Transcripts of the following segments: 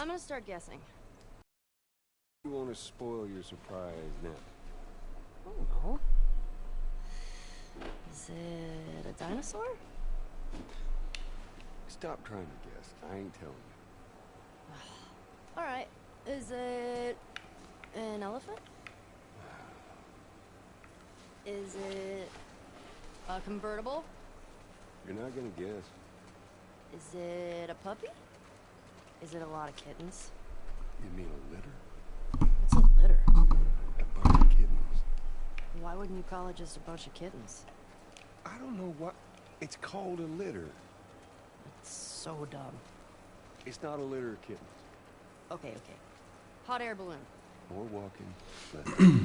I'm gonna start guessing. You want to spoil your surprise now? I don't know. Is it a dinosaur? Stop trying to guess. I ain't telling you. Alright. Is it an elephant? Is it a convertible? You're not gonna guess. Is it a puppy? Is it a lot of kittens? You mean a litter? What's a litter? A bunch of kittens. Why wouldn't you call it just a bunch of kittens? I don't know what... It's called a litter. It's so dumb. It's not a litter of kittens. Okay. Hot air balloon. More walking. Less.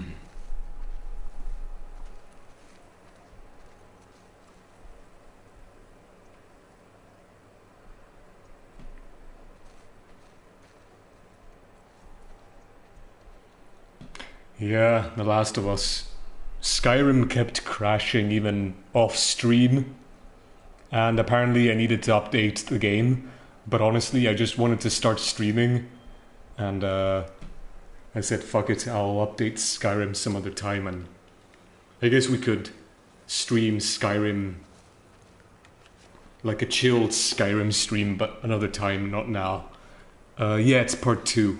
Yeah, The Last of Us. Skyrim kept crashing even off stream, and apparently I needed to update the game, but honestly I just wanted to start streaming, and I said fuck it, I'll update Skyrim some other time, and I guess we could stream Skyrim, like a chilled Skyrim stream, but another time, not now. Yeah, it's part 2.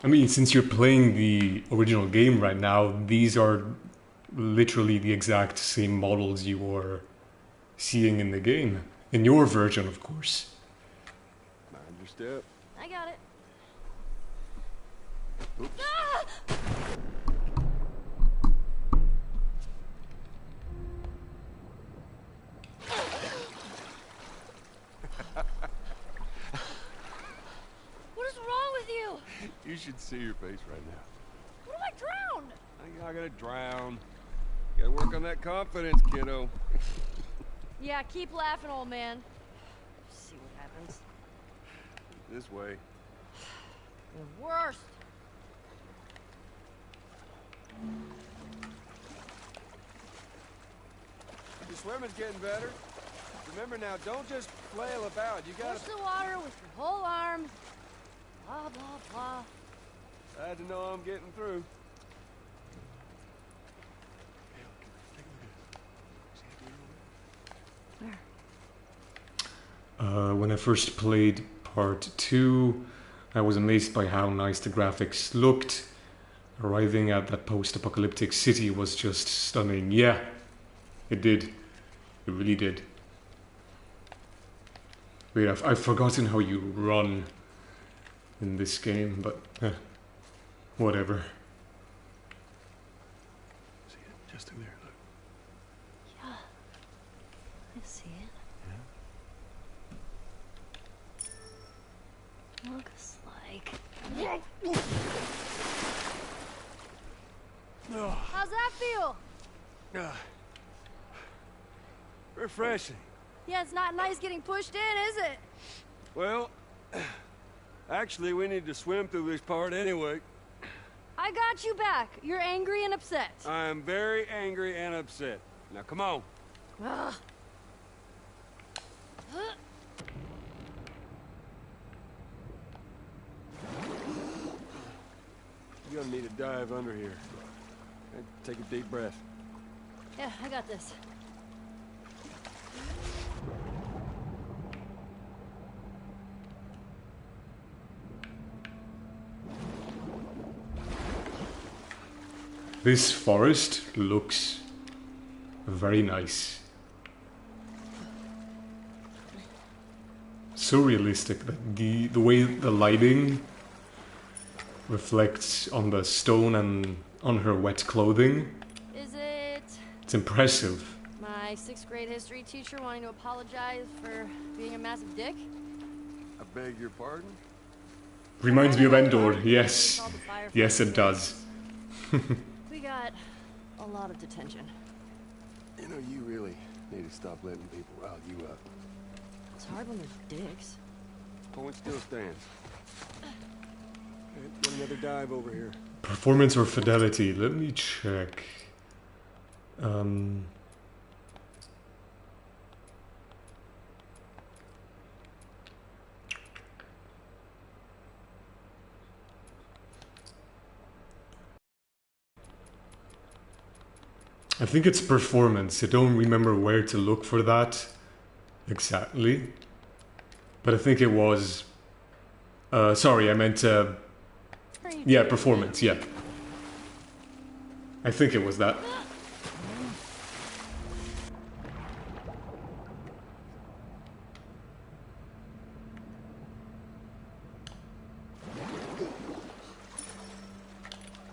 I mean, since you're playing the original game right now, these are literally the exact same models you were seeing in the game. In your version, of course. Mind your step. I got it. Oops. Ah! What is wrong with you? You should see your face right now. What if I drown? You're not gonna drown. You gotta work on that confidence, kiddo. Yeah, keep laughing, old man. See what happens. This way. The worst. Your swimming's getting better. Remember now, don't just flail about. You gotta... Push the water with your whole arm. Blah, blah, blah. Glad to know I'm getting through. When I first played part 2, I was amazed by how nice the graphics looked. Arriving at that post-apocalyptic city was just stunning. Yeah, it did. It really did. Wait, I've forgotten how you run in this game, but whatever. See it? Just in there, look. Yeah, I see it. Yeah? Looks like... How's that feel? Refreshing. Yeah, it's not nice getting pushed in, is it? Well, actually, we need to swim through this part anyway. I got you back. You're angry and upset. I'm very angry and upset. Now, come on. Ugh. You're gonna need to dive under here. And take a deep breath. Yeah, I got this. This forest looks very nice. So realistic that the way the lighting reflects on the stone and on her wet clothing. Is it It's impressive. my 6th grade history teacher wanting to apologize for being a massive dick? I beg your pardon? Reminds me of Endor, yes. Yes, it does. We got a lot of detention. You know, you really need to stop letting people rile you up. It's hard when they're dicks. Point still stands. Get another dive over here. Performance or fidelity? Let me check. Um, I think it's performance. I don't remember where to look for that exactly. But I think it was... sorry, I meant... yeah, performance, yeah. I think it was that.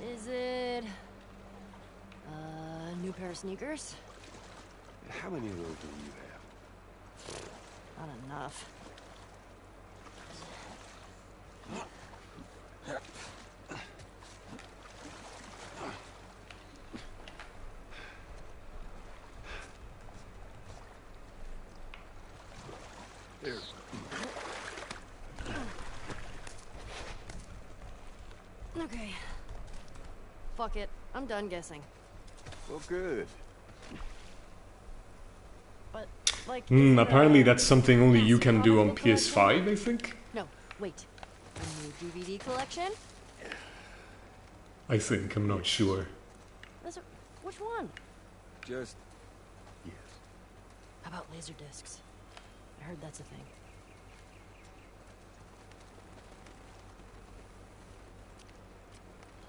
Is it... a new pair of sneakers? How many of those do you have? Not enough. There. Okay. Fuck it. I'm done guessing. Well, good. But, like... is it Apparently that's something only you massive can do on comic book PS5, I think? No, wait. A new DVD collection? I think, I'm not sure. Which one? Just... yes. How about laser discs? I heard that's a thing.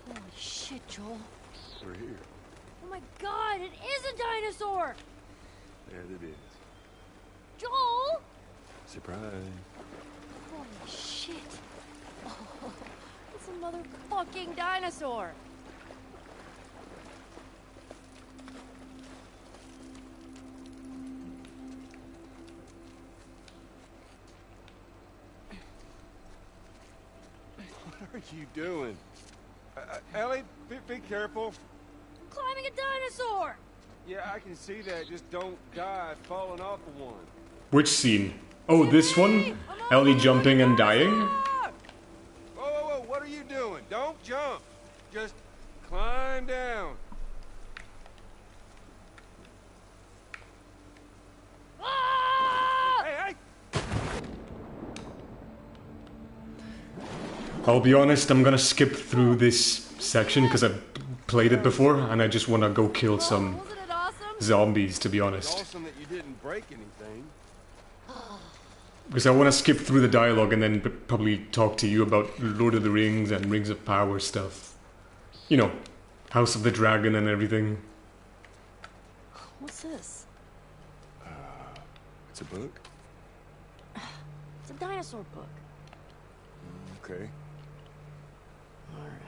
Holy shit, Joel. We're here. Oh my god, it is a dinosaur! There it is. Joel! Surprise. Holy shit. Oh, it's a motherfucking dinosaur! What are you doing? Ellie, be careful. I'm climbing a dinosaur! Yeah, I can see that. Just don't die falling off of one. Which scene? Oh, this one? Ellie jumping and dying? Whoa, whoa, whoa, what are you doing? Don't jump. Just climb down. Ah! Hey, hey! I'll be honest, I'm gonna skip through this section because I've played it before and I just wanna go kill some Wasn't it awesome? zombies, to be It's honest. awesome that you didn't break anything. Because I wanna skip through the dialogue and then probably talk to you about Lord of the Rings and Rings of Power stuff. You know, House of the Dragon and everything. What's this? It's a book? It's a dinosaur book. Okay. Alright.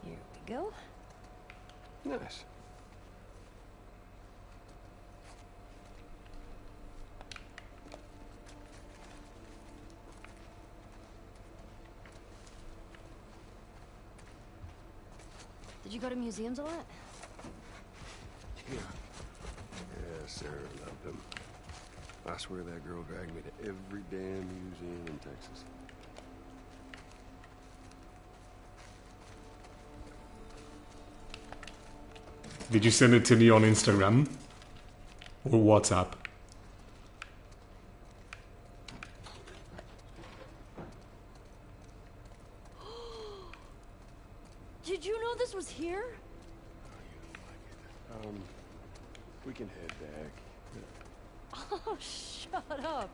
Here we go. Nice. Did you go to museums a lot? Yeah. Yeah, Sarah loved them. I swear that girl dragged me to every damn museum in Texas. Did you send it to me on Instagram? Or WhatsApp? Did you know this was here? We can head back. Oh, shut up.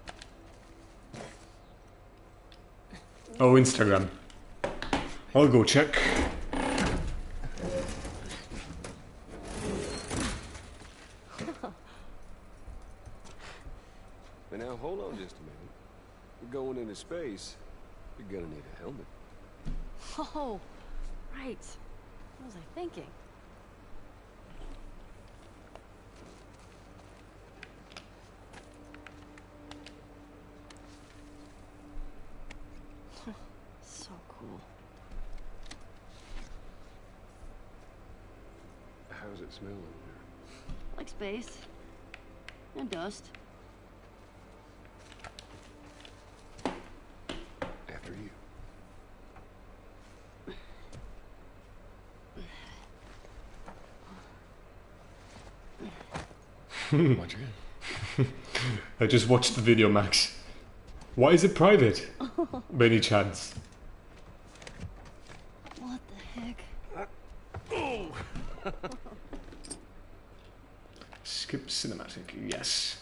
Oh, Instagram. I'll go check. And now hold on just a minute. We're going into space. You're gonna need a helmet. Oh, right. What was I thinking? So cool. How's it smell over Like space. And dust. there? After you. Watch your head. I just watched the video, Max. Why is it private? By any chance? What the heck? Skip cinematic, yes.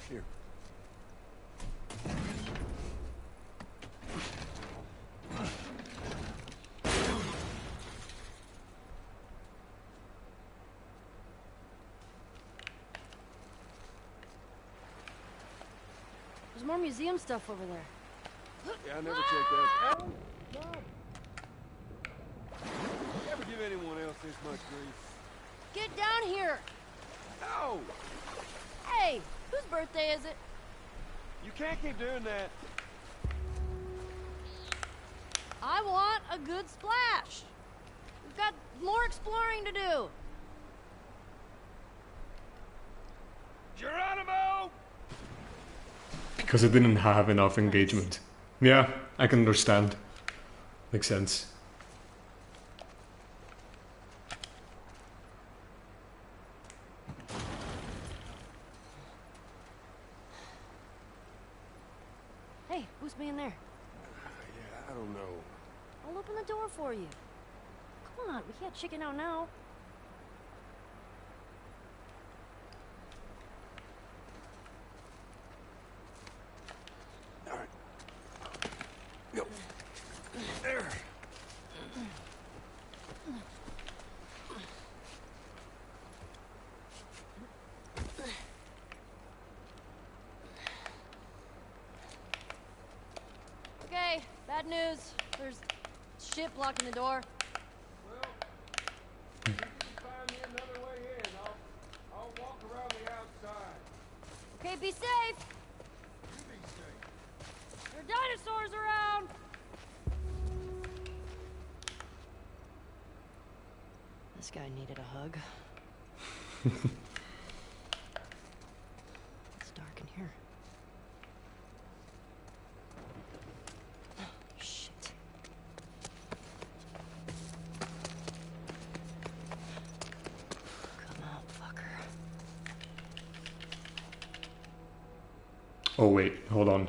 Here. There's more museum stuff over there. Yeah, I never checked that. Oh, God. You ever give anyone else this much grief? Get down here! No! Hey, whose birthday is it? You can't keep doing that. I want a good splash. We've got more exploring to do. Geronimo! Because I didn't have enough engagement. Yeah, I can understand. Makes sense. Hey, who's being there? Yeah, I don't know. I'll open the door for you. Come on, we can't chicken out now. All right. Go. There. Okay, bad news. There's shit blocking the door. Well, you can find me another way in. I'll walk around the outside. Okay, be safe. You be safe. There are dinosaurs around. This guy needed a hug. It's dark in here. Shit. Come out, fucker. Oh wait, hold on.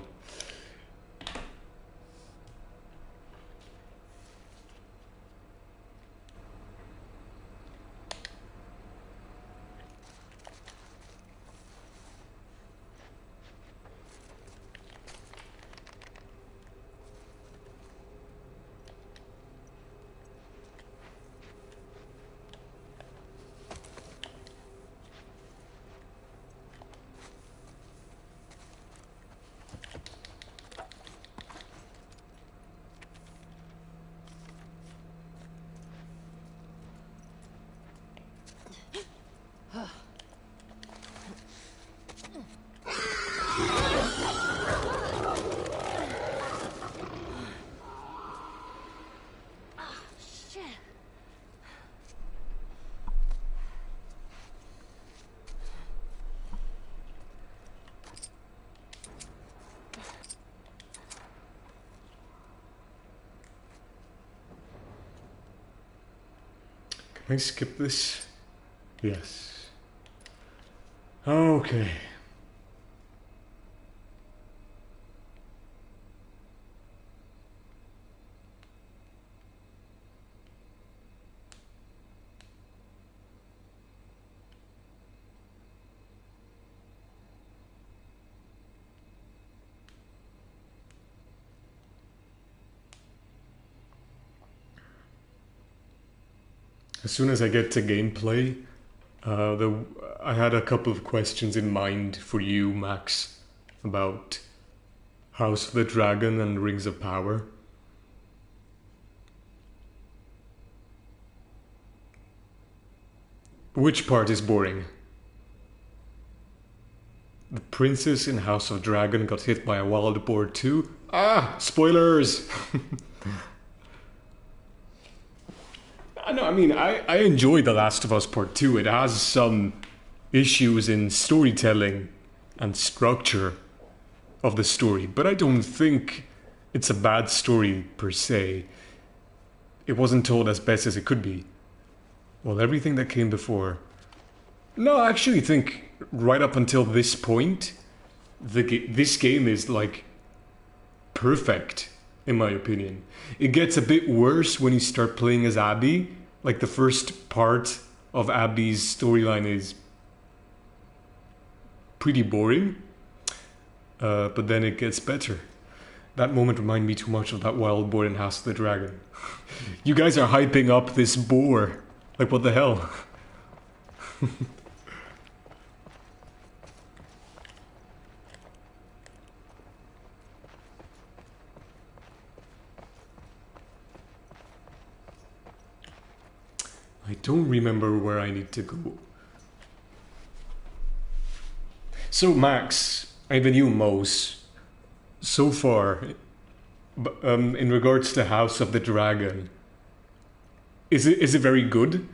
Shit. Can I skip this? Yes. Okay. as soon as I get to gameplay, I had a couple of questions in mind for you, Max, about House of the Dragon and Rings of Power. Which part is boring? The princess in House of Dragon got hit by a wild boar too? Ah, spoilers! No, I mean, I enjoy The Last of Us Part 2. It has some issues in storytelling and structure of the story, but I don't think it's a bad story per se. It wasn't told as best as it could be. Well, everything that came before. No, I actually think right up until this point, this game is like perfect, in my opinion. It gets a bit worse when you start playing as Abby. Like the first part of Abby's storyline is pretty boring, but then it gets better. That moment reminded me too much of that wild boar in House of the Dragon. You guys are hyping up this boar. Like, what the hell? I don't remember where I need to go. So, Max, and even you, Mose, so far, in regards to House of the Dragon, is it very good?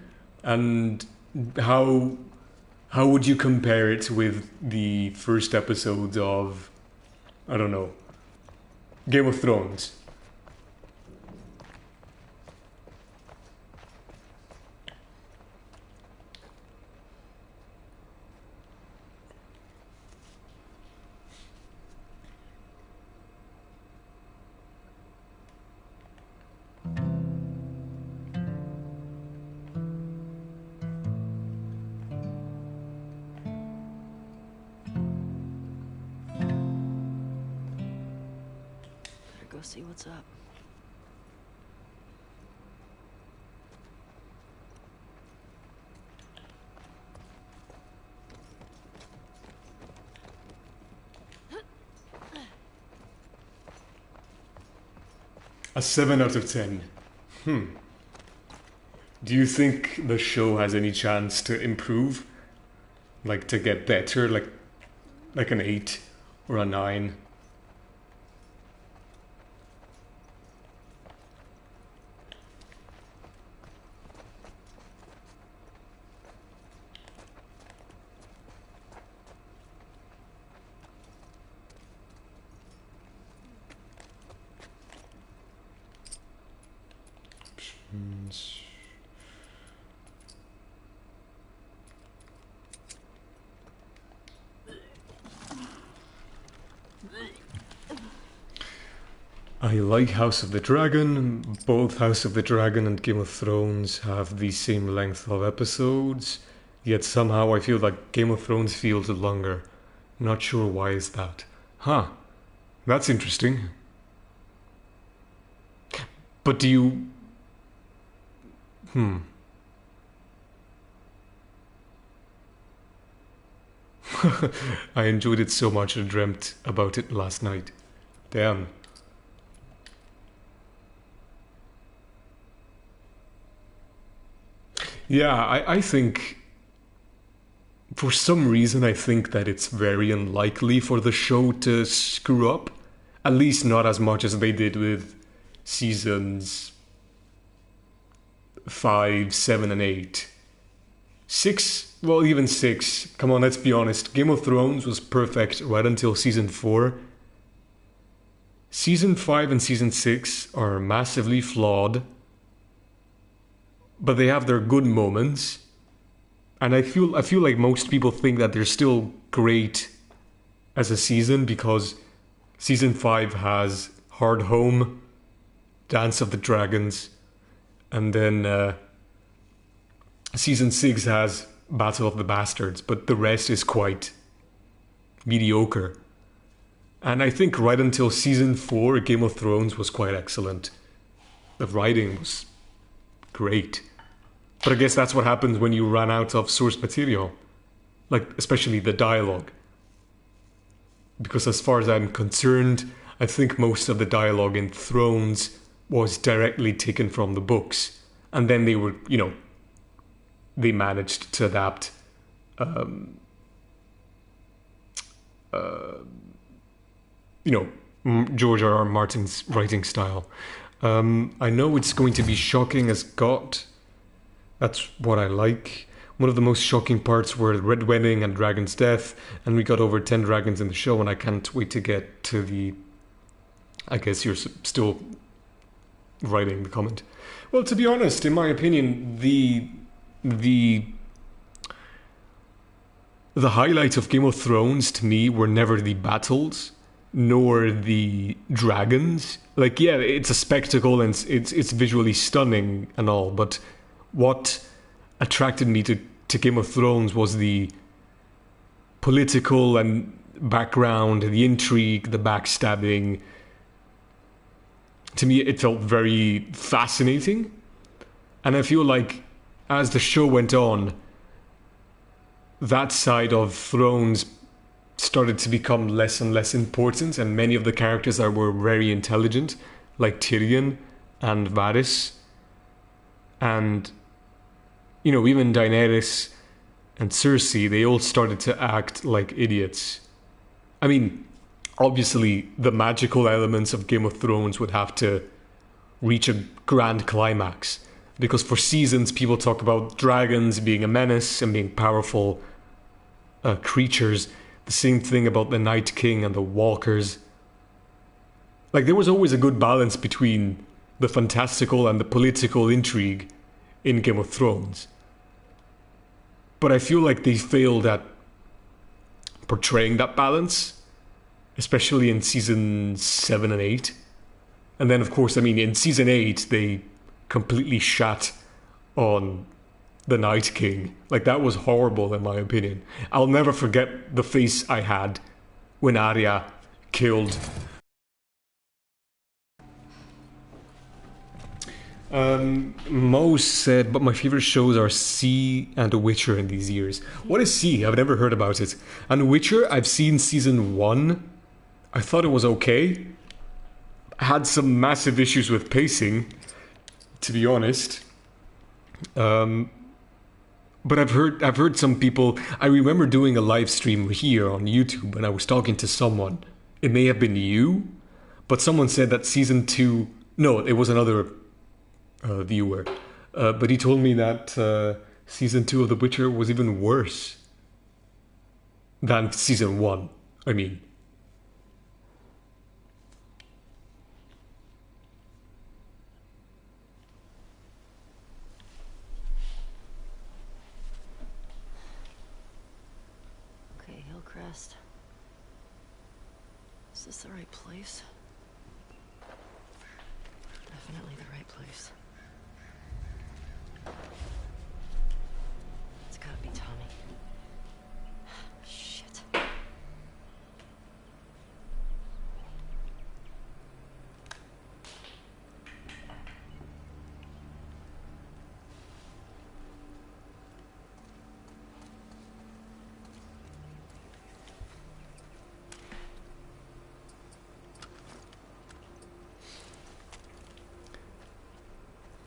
And how would you compare it with the first episodes of, I don't know, Game of Thrones? Go see what's up. A 7 out of 10. Do you think the show has any chance to improve? Like to get better, like an 8 or a 9? I like House of the Dragon. Both House of the Dragon and Game of Thrones have the same length of episodes, yet somehow I feel like Game of Thrones feels longer. Not sure why is that. Huh. That's interesting. But do you... I enjoyed it so much I dreamt about it last night. Damn. Yeah, I think... For some reason I think that it's very unlikely for the show to screw up. At least not as much as they did with seasons 5, 7 and 8. 6, well even 6, come on, let's be honest, Game of Thrones was perfect right until season 4. Season 5 and season 6 are massively flawed, but they have their good moments. And I feel like most people think that they're still great as a season because season 5 has Hard Home, Dance of the Dragons, and then season 6 has Battle of the Bastards, but the rest is quite mediocre. And I think right until season 4, Game of Thrones was quite excellent. The writing was great. But I guess that's what happens when you run out of source material. Like, especially the dialogue. Because as far as I'm concerned, I think most of the dialogue in Thrones was directly taken from the books. And then they were, they managed to adapt George R. R. Martin's writing style. I know it's going to be shocking as God. That's what I like. One of the most shocking parts were Red Wedding and Dragon's Death, and we got over 10 dragons in the show, and I can't wait to get to the... I guess you're still writing the comment. Well, to be honest, in my opinion, the highlights of Game of Thrones to me were never the battles, nor the dragons. Like, yeah, it's a spectacle and it's visually stunning and all, but what attracted me to Game of Thrones was the political and background, the intrigue, the backstabbing. To me, it felt very fascinating. And I feel like as the show went on, that side of Thrones started to become less and less important, and many of the characters that were very intelligent, like Tyrion and Varys, and even Daenerys and Cersei, they all started to act like idiots. I mean, obviously, the magical elements of Game of Thrones would have to reach a grand climax, because for seasons people talk about dragons being a menace and being powerful creatures. The same thing about the Night King and the Walkers. Like, there was always a good balance between the fantastical and the political intrigue in Game of Thrones. But I feel like they failed at portraying that balance, especially in season 7 and 8. And then, of course, in season 8, they completely shat on the Night King. Like, that was horrible, in my opinion. I'll never forget the face I had when Arya killed... Mo said, but my favorite shows are C and The Witcher in these years. What is C? I've never heard about it. And Witcher, I've seen season 1. I thought it was okay. I had some massive issues with pacing, to be honest. But I've heard some people... I remember doing a live stream here on YouTube and I was talking to someone. It may have been you, but someone said that season 2... No, it was another viewer. But he told me that season 2 of The Witcher was even worse than season 1. I mean... Hillcrest. Is this the right place? Definitely the right place. It's gotta be Tommy. Shit.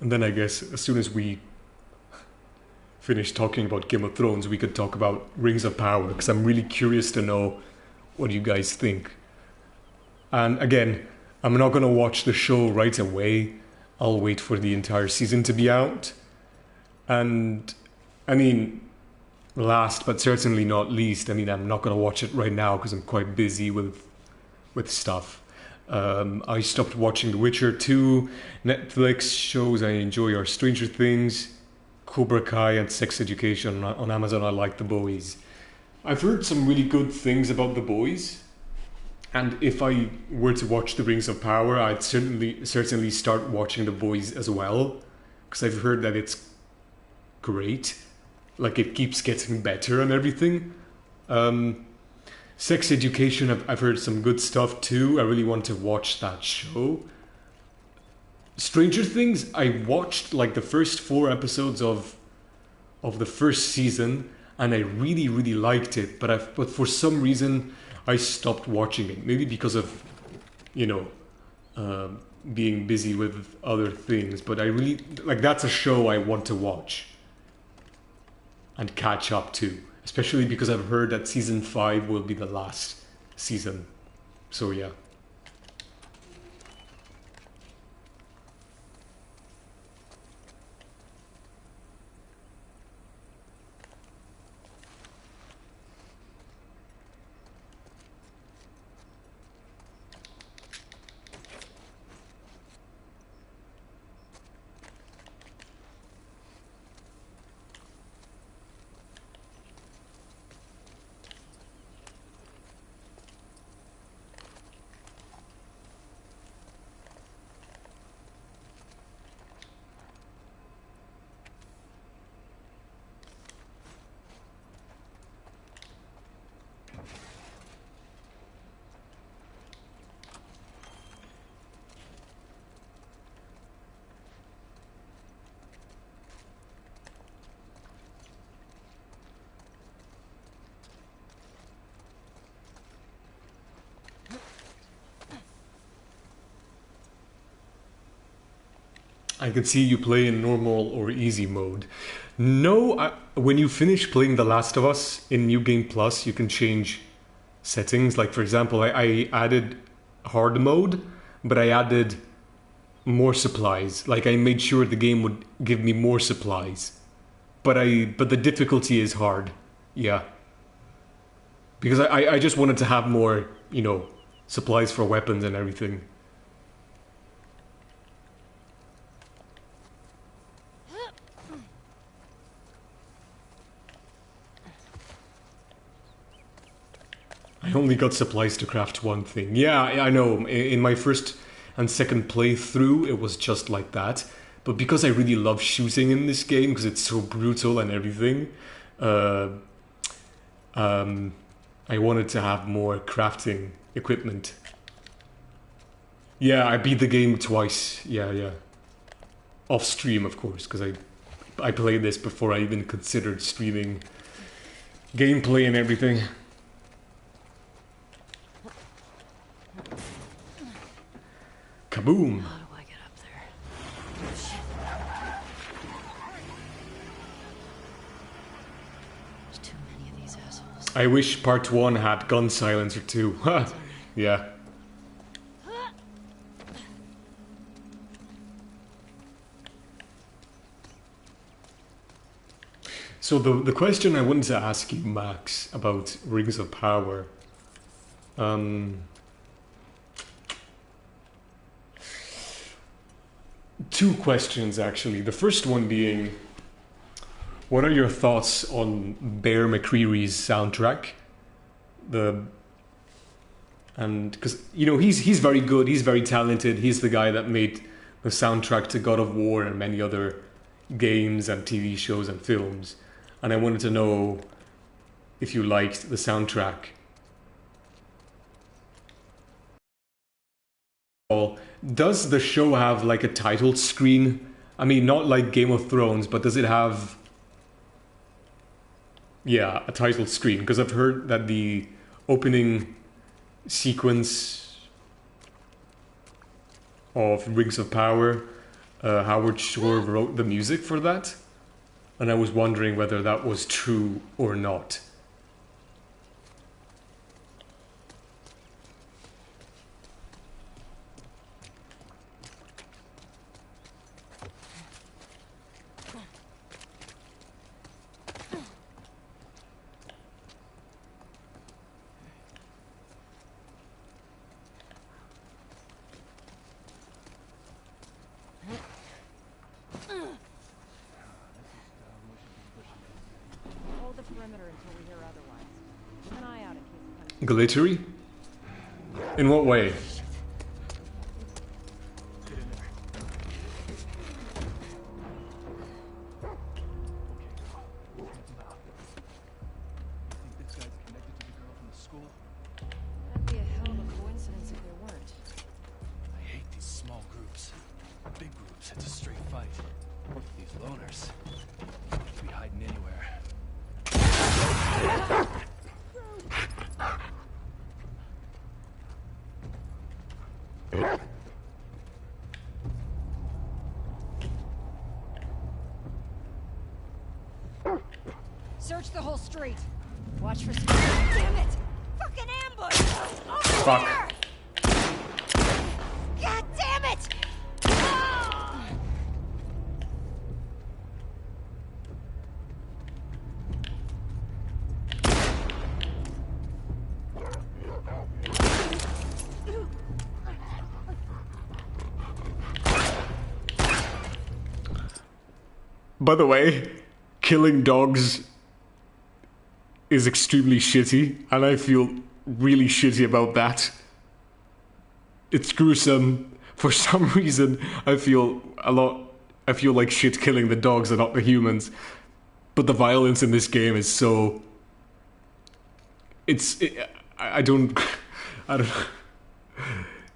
And then I guess as soon as we finish talking about Game of Thrones, we could talk about Rings of Power, because I'm really curious to know what you guys think. And again, I'm not going to watch the show right away. I'll wait for the entire season to be out. And last but certainly not least, I'm not going to watch it right now because I'm quite busy with stuff. I stopped watching The Witcher 2. Netflix shows I enjoy are Stranger Things, Cobra Kai, and Sex Education. On Amazon, I like The Boys. I've heard some really good things about The Boys, and if I were to watch The Rings of Power, I'd certainly start watching The Boys as well, because I've heard that it's great. Like, it keeps getting better and everything. Sex Education, I've heard some good stuff too. I really want to watch that show. Stranger Things, I watched like the first 4 episodes of of the first season, and I really, really liked it. But for some reason, I stopped watching it. Maybe because of, you know, being busy with other things. But I really like, that's a show I want to watch and catch up to, especially because I've heard that season 5 will be the last season. So yeah. I can see you play in normal or easy mode. No, when you finish playing The Last of Us in New Game Plus, you can change settings. Like, for example, I added hard mode, but I added more supplies. Like, I made sure the game would give me more supplies. But the difficulty is hard. Yeah. Because I just wanted to have more, you know, supplies for weapons and everything. I only got supplies to craft one thing. Yeah, I know. In my first and second playthrough, it was just like that. But because I really love shooting in this game, because it's so brutal and everything, I wanted to have more crafting equipment. Yeah, I beat the game twice. Yeah. Off stream, of course, because I played this before I even considered streaming gameplay and everything. Kaboom! How do I get up there? There's too many of these assholes. I wish part 1 had gun silencer too. Yeah. So the question I wanted to ask you, Max, about Rings of Power. Two questions, actually. The first one being, what are your thoughts on Bear McCreary's soundtrack? And because, you know, he's very good, he's very talented. He's the guy that made the soundtrack to God of War and many other games and TV shows and films. And I wanted to know if you liked the soundtrack. Does the show have like a title screen? I mean, not like Game of Thrones, but does it have, yeah, a title screen? Because I've heard that the opening sequence of Rings of Power, Howard Shore wrote the music for that, and I was wondering whether that was true or not. Glittery? In what way? That'd be a hell of a coincidence if there weren't. I hate these small groups. Big groups, it's a straight fight. These loners could be hiding anywhere. Search the whole street. Watch for some. Damn it! Fucking ambush! Over Fuck. here! God damn it! Ah! By the way, killing dogs is extremely shitty, and I feel really shitty about that. It's gruesome. For some reason, I feel like shit killing the dogs and not the humans. But the violence in this game is so... I don't...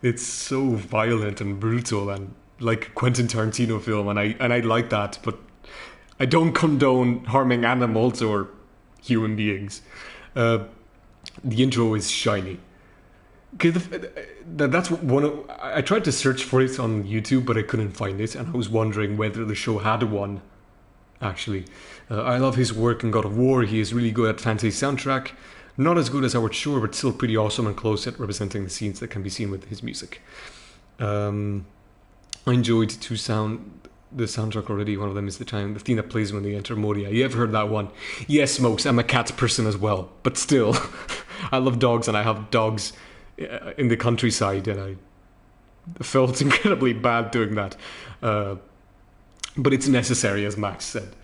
It's so violent and brutal and like a Quentin Tarantino film, and I like that, but I don't condone harming animals or human beings. The intro is shiny. Okay, that's one of... I tried to search for it on YouTube, but I couldn't find it, and I was wondering whether the show had one, actually. I love his work in God of War. He is really good at fantasy soundtrack. Not as good as Howard Shore, but still pretty awesome and close at representing the scenes that can be seen with his music. I enjoyed the soundtrack already. One of them is the theme that plays when they enter Moria. You ever heard that one? Yes, Smokes, I'm a cat person as well. But still, I love dogs, and I have dogs in the countryside, and I felt incredibly bad doing that. But it's necessary, as Max said.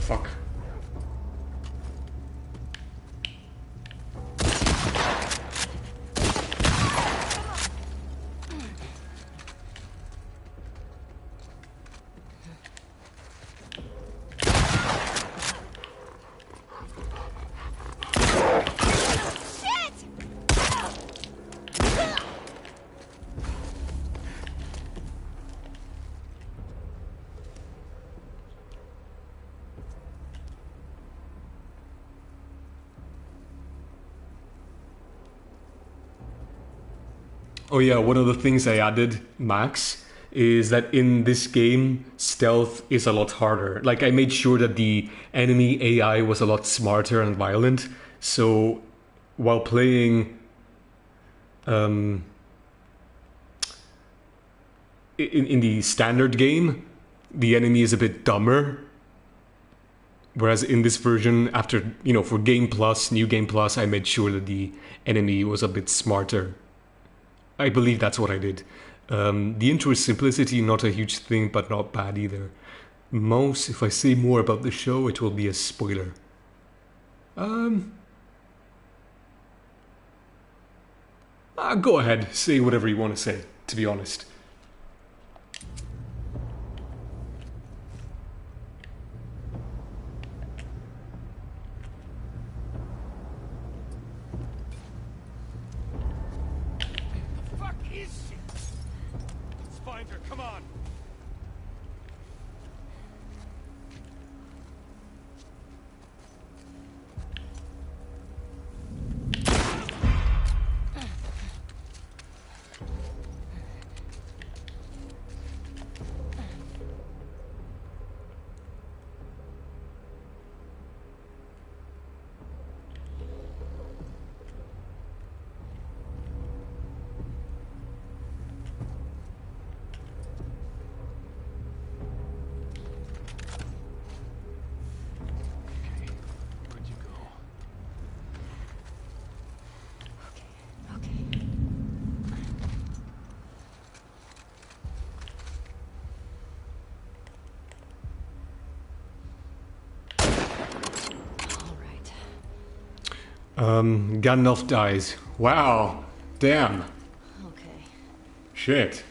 Fuck. Oh yeah, one of the things I added, Max, is that in this game, stealth is a lot harder. Like, I made sure that the enemy AI was a lot smarter and violent, so while playing in the standard game, the enemy is a bit dumber. Whereas in this version, after, for Game Plus, New Game Plus, I made sure that the enemy was a bit smarter. I believe that's what I did. The intro is simplicity, not a huge thing, but not bad either. Mouse, if I say more about the show, it will be a spoiler. Go ahead, say whatever you want to say, to be honest. Gandalf dies. Wow. Damn. shit.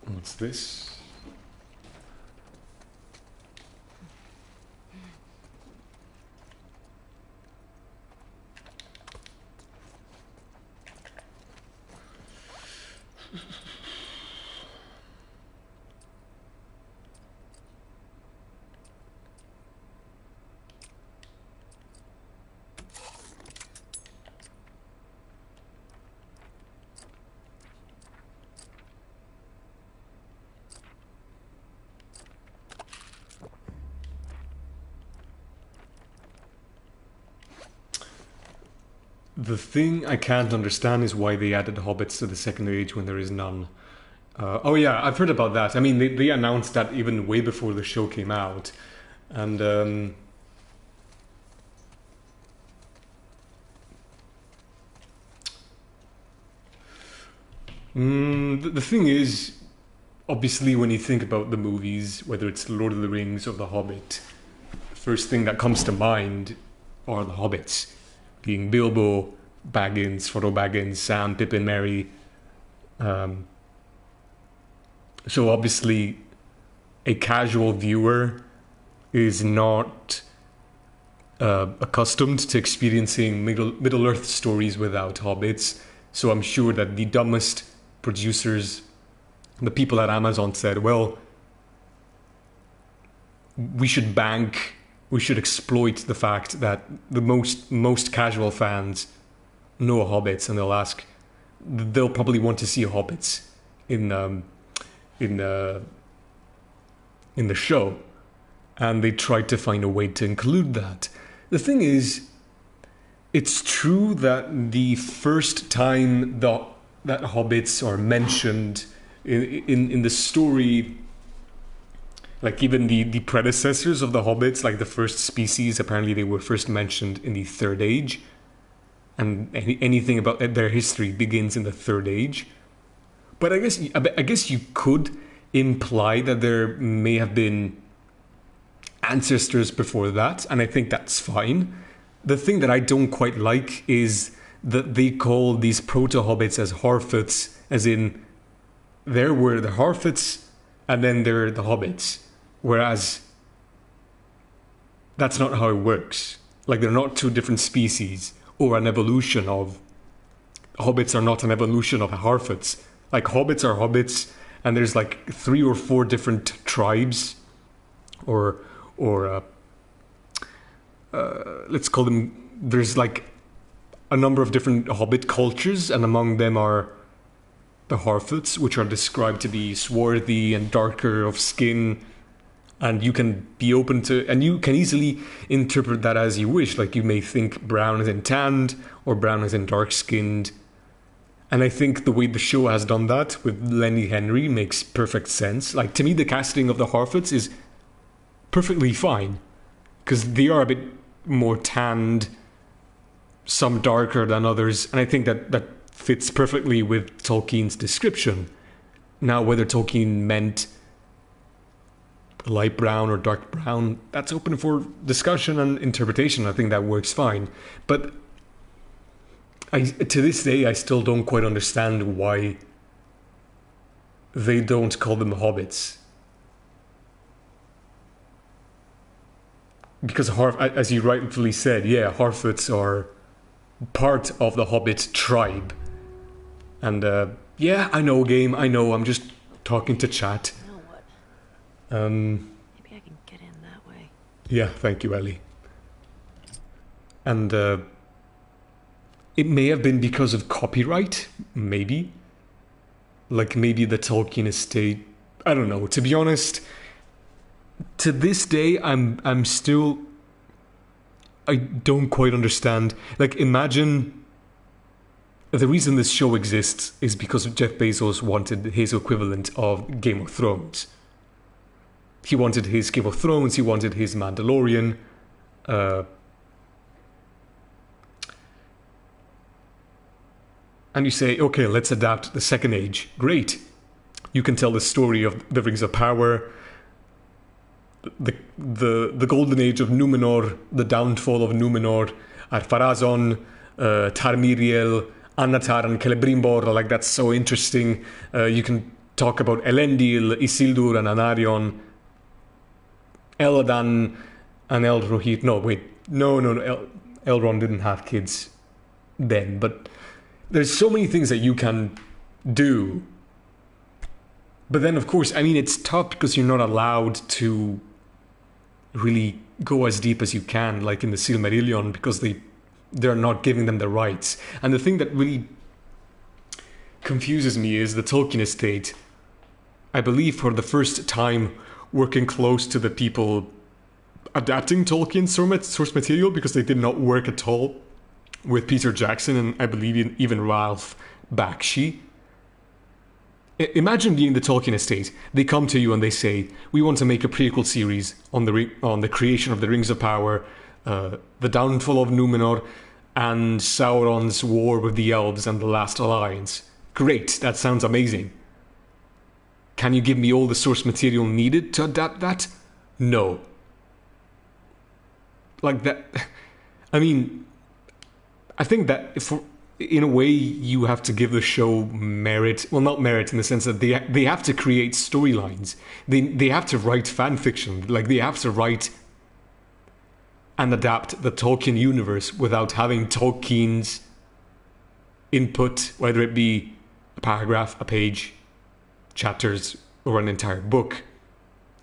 What's this? The thing I can't understand is why they added hobbits to the second age when there is none. Oh yeah, I've heard about that. I mean, they announced that even way before the show came out. And the thing is, obviously when you think about the movies, whether it's Lord of the Rings or The Hobbit, the first thing that comes to mind are the hobbits. Being Bilbo, Baggins, Frodo Baggins, Sam, Pippin, Merry. So obviously, a casual viewer is not accustomed to experiencing Middle-earth stories without hobbits. So I'm sure that the dumbest producers, the people at Amazon said, well, we should exploit the fact that the most casual fans know hobbits, and they'll probably want to see hobbits in the show, and they tried to find a way to include that. The thing is, it's true that the first time that hobbits are mentioned in the story, like even the predecessors of the hobbits, like the first species, apparently they were first mentioned in the Third Age, and anything about their history begins in the Third Age. But I guess you could imply that there may have been ancestors before that, and I think that's fine. The thing that I don't quite like is that they call these proto-hobbits as Harfoots, as in there were the Harfoots and then there are the hobbits. Whereas that's not how it works. Like, they're not two different species or an evolution of... Hobbits are not an evolution of Harfoots. Like, hobbits are hobbits, and there's like 3 or 4 different tribes, or let's call them... There's like a number of different hobbit cultures, and among them are the Harfoots, which are described to be swarthy and darker of skin. And you can be open to, and you can easily interpret that as you wish. Like, you may think brown as in tanned, or brown as in dark-skinned. And I think the way the show has done that with Lenny Henry makes perfect sense. Like, to me, the casting of the Harfoots is perfectly fine, because they are a bit more tanned, some darker than others, and I think that fits perfectly with Tolkien's description. Now, whether Tolkien meant light brown or dark brown, that's open for discussion and interpretation. I think that works fine. But to this day, I still don't quite understand why they don't call them hobbits. Because, as you rightfully said, yeah, Harfoots are part of the Hobbit tribe. And, yeah, I know, game, I know, I'm just talking to chat. You know what? Maybe I can get in that way. Yeah, thank you, Ellie. And, it may have been because of copyright, maybe. Like, maybe the Tolkien estate, I don't know, to be honest... To this day, I'm still... I don't quite understand. Like, imagine... The reason this show exists is because Jeff Bezos wanted his equivalent of Game of Thrones. He wanted his Game of Thrones, he wanted his Mandalorian. and you say, okay, let's adapt the Second Age. Great. You can tell the story of the Rings of Power, the golden age of Numenor, the downfall of Numenor, Ar-Pharazôn, Tar-Miriel, Annatar and Celebrimbor. Like, that's so interesting. You can talk about Elendil, Isildur and Anarion, Eladan and Elrohir. No, wait. No. Elrond didn't have kids then, but there's so many things that you can do. But then, of course, I mean, it's tough because you're not allowed to really go as deep as you can, like in the Silmarillion, because they're not giving them the rights. And the thing that really confuses me is the Tolkien estate, I believe for the first time, working close to the people adapting Tolkien's source material, because they did not work at all with Peter Jackson and I believe even Ralph Bakshi. Imagine being the Tolkien estate. They come to you and they say, we want to make a prequel series on the creation of the Rings of Power, the downfall of Numenor, and Sauron's war with the elves and the Last Alliance. Great, that sounds amazing. Can you give me all the source material needed to adapt that? No. Like that, I mean, I think that in a way you have to give the show merit. Well, not merit in the sense that they have to create storylines. They have to write fan fiction. Like, they have to write and adapt the Tolkien universe without having Tolkien's input, whether it be a paragraph, a page, chapters, or an entire book.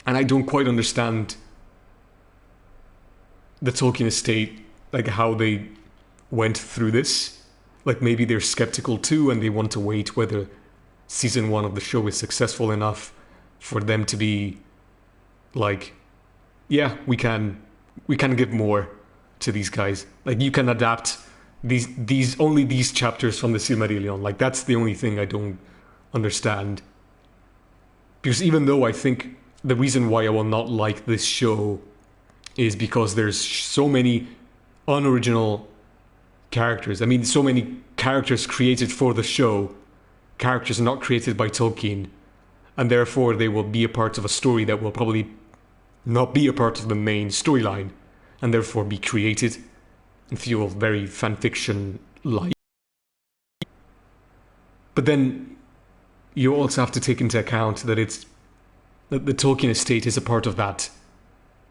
And I don't quite understand the Tolkien estate, like how they went through this. Like, maybe they're skeptical too, and they want to wait whether season 1 of the show is successful enough for them to be like, yeah, we can give more to these guys. Like, you can adapt these chapters from the Silmarillion. Like, that's the only thing I don't understand. Because even though I think the reason why I will not like this show is because there's so many unoriginal characters. I mean, so many characters created for the show, characters not created by Tolkien, and therefore they will be a part of a story that will probably not be a part of the main storyline, and therefore be created and feel very fanfiction-like. But then you also have to take into account that the Tolkien estate is a part of that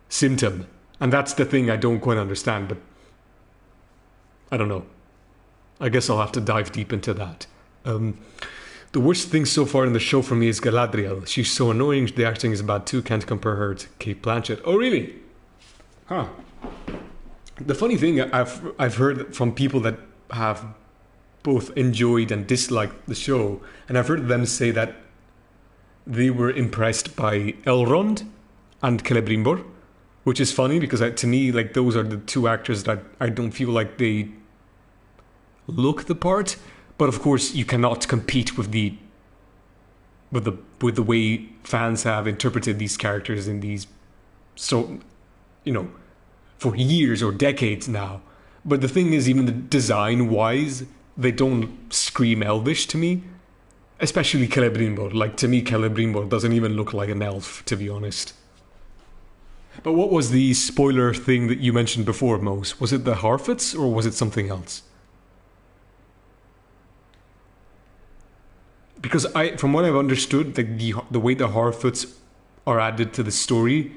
symptom. And that's the thing I don't quite understand, but I don't know. I guess I'll have to dive deep into that. The worst thing so far in the show for me is Galadriel. She's so annoying, the acting is bad too, can't compare her to Kate Blanchett. Oh, really? Huh. The funny thing, I've heard from people that have both enjoyed and disliked the show, and I've heard them say that they were impressed by Elrond and Celebrimbor, which is funny because to me, like, those are the two actors that I don't feel like they look the part. But of course, you cannot compete with the way fans have interpreted these characters in these, so, you know, for years or decades now. But the thing is, even the design-wise, they don't scream elvish to me. Especially Celebrimbor. Like, to me, Celebrimbor doesn't even look like an elf, to be honest. But what was the spoiler thing that you mentioned before, Mose? Was it the Harfoots or was it something else? Because from what I've understood, the way the Harfoots are added to the story,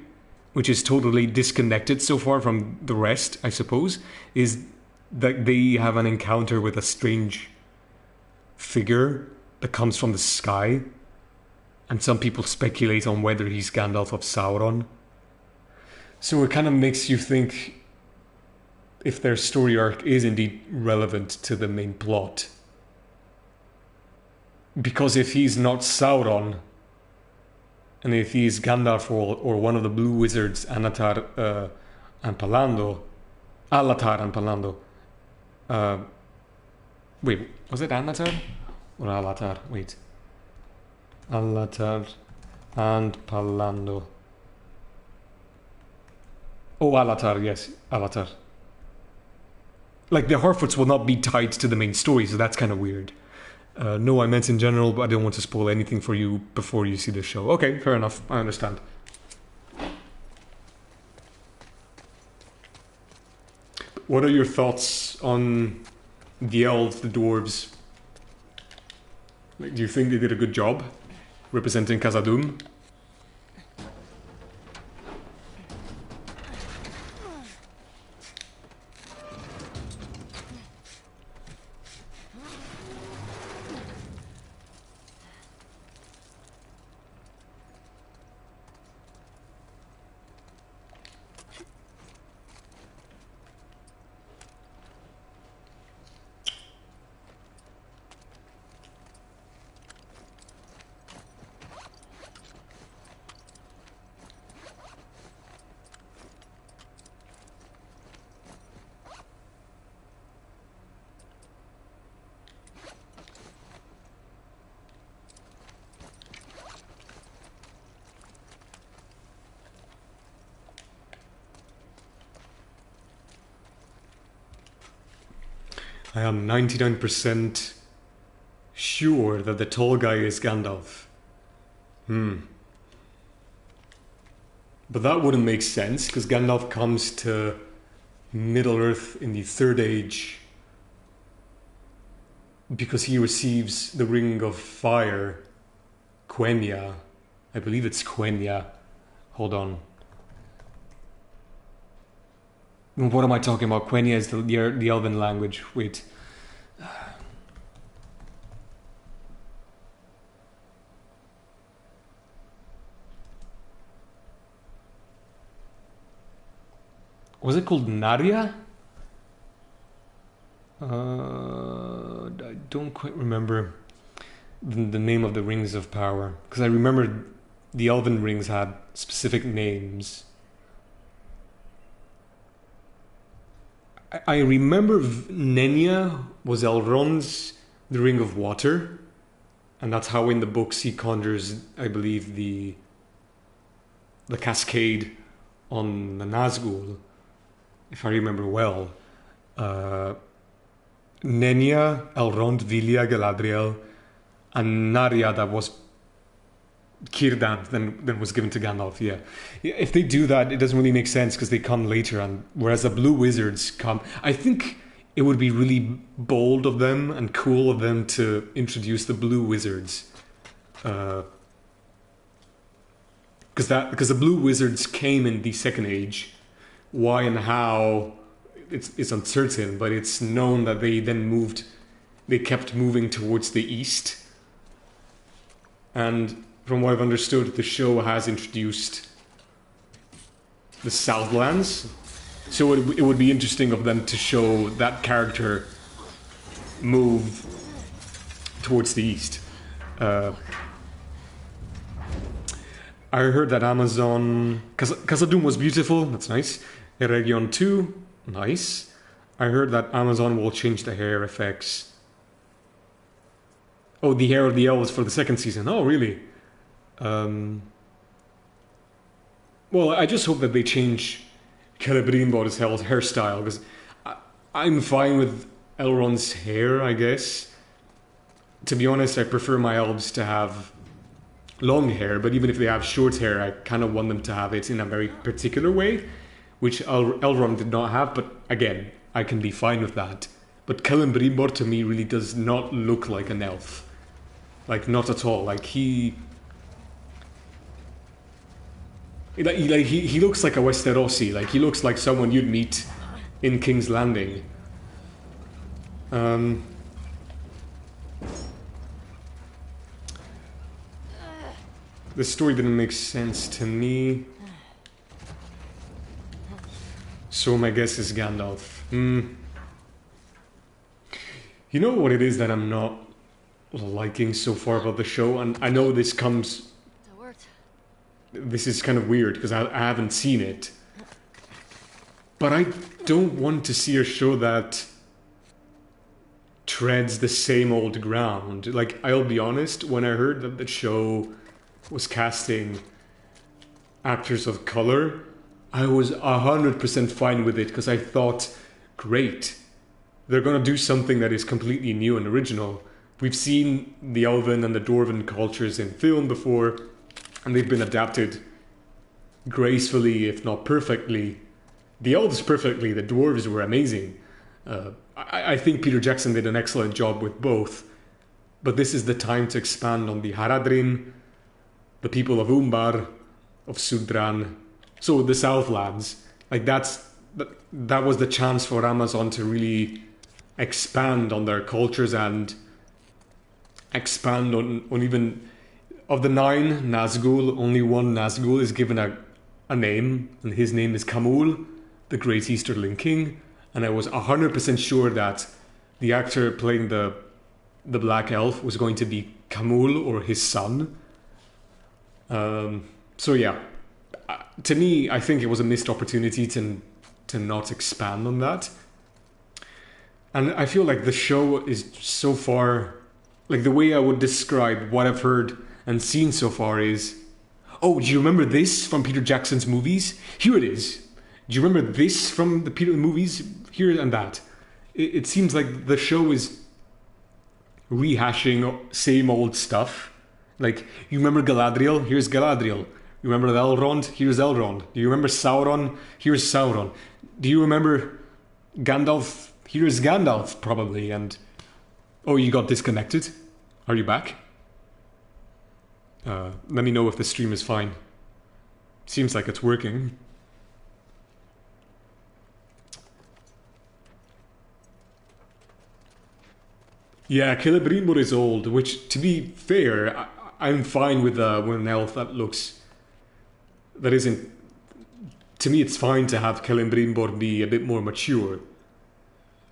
which is totally disconnected so far from the rest, I suppose, is that they have an encounter with a strange figure that comes from the sky. And some people speculate on whether he's Gandalf of Sauron. So it kind of makes you think if their story arc is indeed relevant to the main plot. Because if he's not Sauron, and if he's Gandalf or one of the blue wizards, Anatar and Palando, Alatar and Palando. Wait, was it Anatar or Alatar? Wait. Alatar and Palando. Oh, Alatar, yes, Alatar. Like, the Harfoots will not be tied to the main story, so that's kind of weird. No, I meant in general, but I don't want to spoil anything for you before you see the show. Okay, fair enough. I understand. What are your thoughts on the elves, the dwarves? Like, do you think they did a good job representing Khazad-dûm? I am 99% sure that the tall guy is Gandalf. But that wouldn't make sense, because Gandalf comes to Middle-earth in the Third Age because he receives the Ring of Fire, Quenya. I believe it's Quenya. Hold on. What am I talking about? Quenya is the elven language. Wait. Was it called Narya? I don't quite remember the name of the Rings of Power. Because I remember the elven rings had specific names. I remember Nenya was Elrond's the Ring of Water, and that's how in the books he conjures, I believe, the cascade on the Nazgul, if I remember well. Nenya, Elrond, Vilya, Galadriel, and Narya, that was Círdan, then was given to Gandalf. Yeah, if they do that, it doesn't really make sense because they come later, and whereas the blue wizards come, I think it would be really bold of them and cool of them to introduce the blue wizards, because the blue wizards came in the Second Age. Why and how it's uncertain, but it's known that they kept moving towards the east, and from what I've understood, the show has introduced the Southlands, so it would be interesting of them to show that character move towards the east. I heard that Amazon... Khazad-dûm was beautiful, that's nice. Eregion 2, nice. I heard that Amazon will change the hair effects. Oh, the hair of the elves for the second season. Oh, really? Well, I just hope that they change Celebrimbor's hairstyle, because I'm fine with Elrond's hair, I guess. To be honest, I prefer my elves to have long hair, but even if they have short hair, I kind of want them to have it in a very particular way, which Elrond did not have, but again, I can be fine with that. But Celebrimbor to me really does not look like an elf. Like, not at all. Like, he looks like a Westerosi. Like, he looks like someone you'd meet in King's Landing. The story didn't make sense to me. So my guess is Gandalf. You know what it is that I'm not liking so far about the show? And I know this comes... This is kind of weird because I haven't seen it. But I don't want to see a show that treads the same old ground. Like, I'll be honest, when I heard that the show was casting actors of color, I was 100% fine with it because I thought, great, they're going to do something that is completely new and original. we've seen the Elven and the Dwarven cultures in film before, and they've been adapted gracefully, if not perfectly. The elves perfectly, the dwarves were amazing. I think Peter Jackson did an excellent job with both, but this is the time to expand on the Haradrim, the people of Umbar, of Sudran, so the Southlands. Like that was the chance for Amazon to really expand on their cultures and expand on even of the 9 Nazgul, only one Nazgul is given a name, and his name is Kamul, the Great Easterling King. And I was 100% sure that the actor playing the Black Elf was going to be Kamul or his son. So yeah, to me, I think it was a missed opportunity to not expand on that. And I feel like the show is so far, like the way I would describe what I've heard and seen so far is, oh, do you remember this from Peter Jackson's movies? Here it is. Do you remember this from the Peter movies? Here and that. It seems like the show is rehashing same old stuff. Like, you remember Galadriel? Here's Galadriel. You remember Elrond? Here's Elrond. Do you remember Sauron? Here's Sauron. Do you remember Gandalf? Here's Gandalf, probably. And oh, you got disconnected. Are you back? Let me know if the stream is fine. Seems like it's working. Yeah, Celebrimbor is old, which, to be fair, I'm fine with an elf that looks... That isn't... To me, it's fine to have Celebrimbor be a bit more mature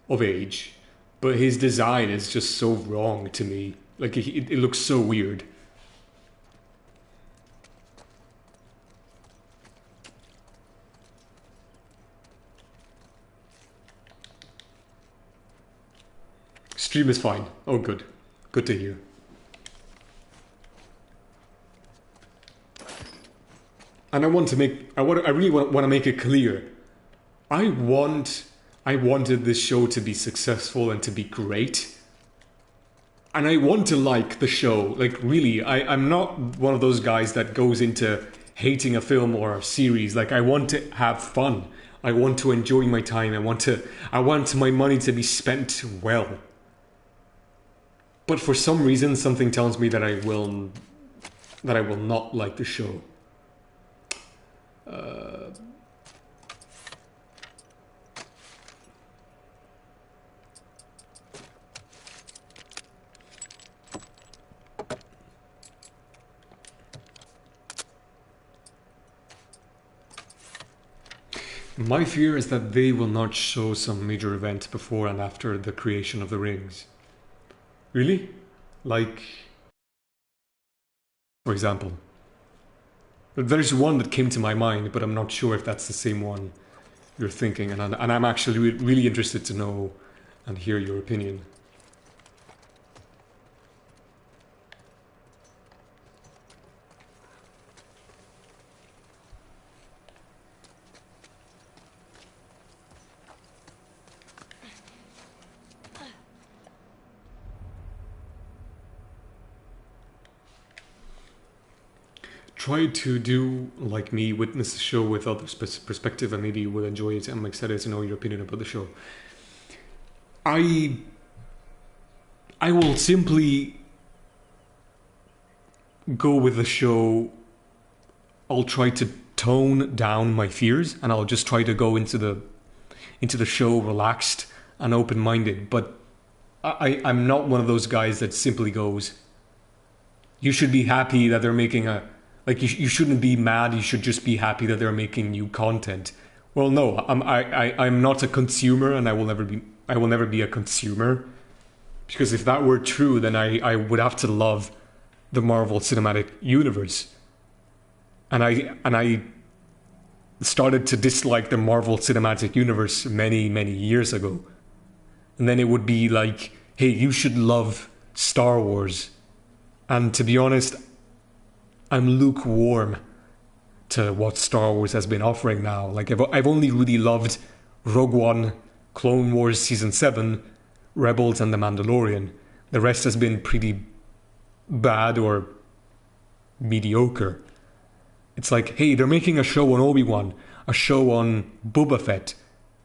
of age. But his design is just so wrong to me. Like, it looks so weird. Stream is fine. Oh, good. Good to hear. And I really want to make it clear. I wanted this show to be successful and to be great. And I want to like the show. Like, really, I'm not one of those guys that goes into hating a film or a series. Like, I want to have fun. I want to enjoy my time. I want my money to be spent well. But for some reason, something tells me that I will not like the show. My fear is that they will not show some major event before and after the creation of the rings. Really? Like, for example, there's one that came to my mind, but I'm not sure if that's the same one you're thinking, and I'm actually really interested to know and hear your opinion. Try to do like me, witness the show with others' perspective, and maybe you will enjoy it. I'm excited to know your opinion about the show. I will simply go with the show. I'll try to tone down my fears, and I'll just try to go into the show relaxed and open-minded. But I'm not one of those guys that simply goes, you should be happy that they're making a... Like, you shouldn't be mad, you should just be happy that they're making new content. Well, no, I'm not a consumer, and I will never be a consumer. Because if that were true, then I would have to love the Marvel Cinematic Universe. And I started to dislike the Marvel Cinematic Universe many, many years ago. And then it would be like, hey, you should love Star Wars. And to be honest, I'm lukewarm to what Star Wars has been offering now. Like, I've only really loved Rogue One, Clone Wars Season 7, Rebels, and The Mandalorian. The rest has been pretty bad or mediocre. It's like, hey, they're making a show on Obi-Wan, a show on Boba Fett.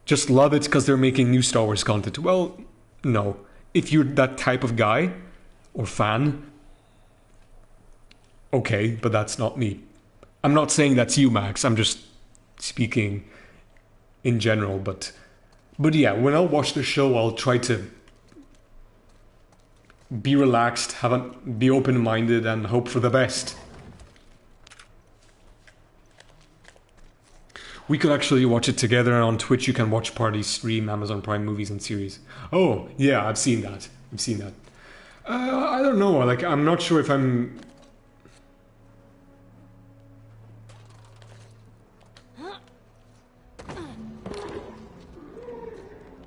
Just love it because they're making new Star Wars content. Well, no. If you're that type of guy or fan, okay, but that's not me. I'm not saying that's you, Max. I'm just speaking in general. But yeah, when I'll watch the show, I'll try to be relaxed, be open-minded, and hope for the best. We could actually watch it together, and on Twitch you can watch parties stream Amazon Prime movies and series. Oh, yeah, I've seen that. I don't know, like, I'm not sure if I'm...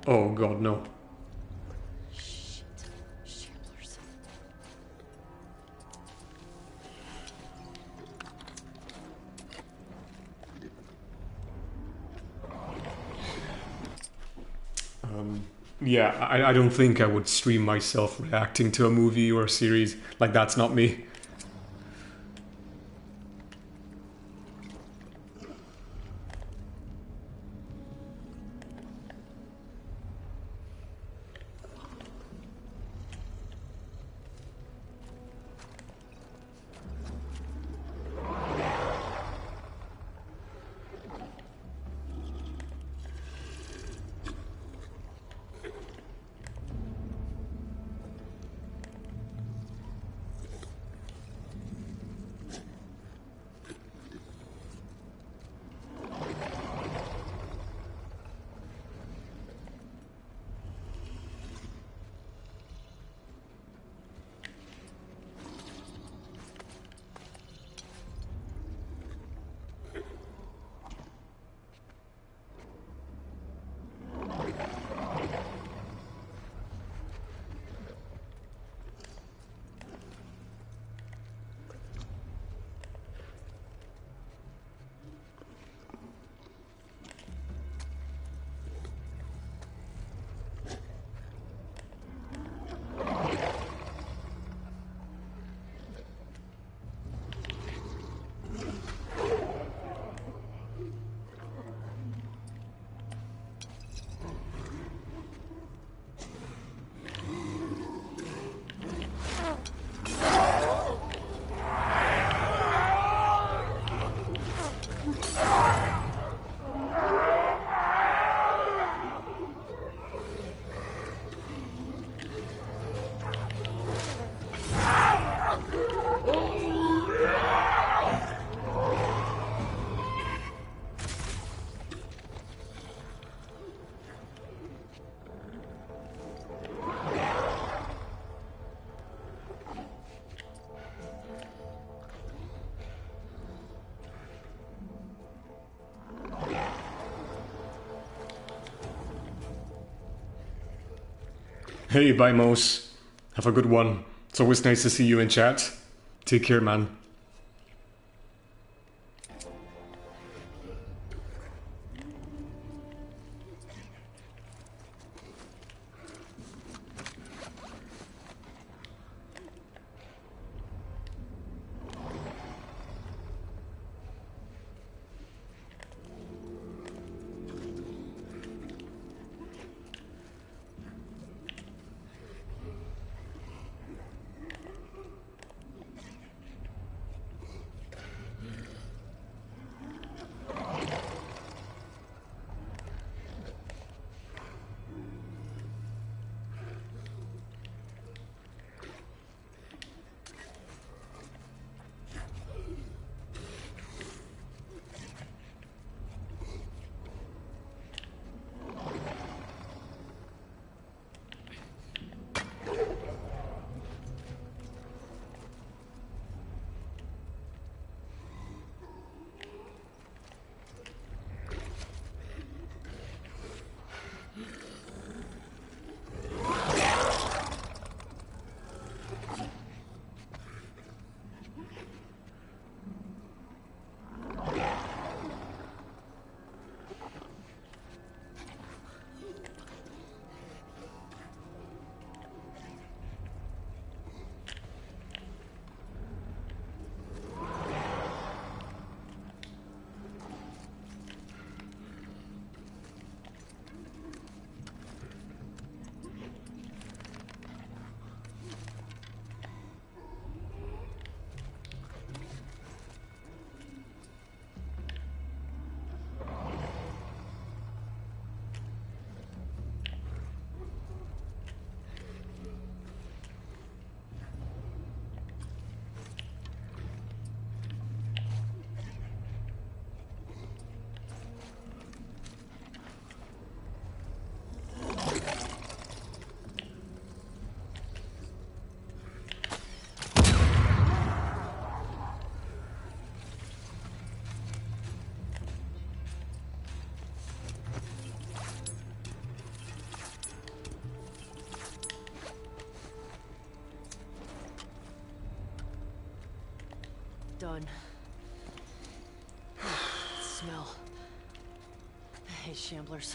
Oh god, no. Yeah, I don't think I would stream myself reacting to a movie or a series. Like, that's not me. Hey, bye, Mos. Have a good one. It's always nice to see you in chat. Take care, man. done. Smell. I hate shamblers.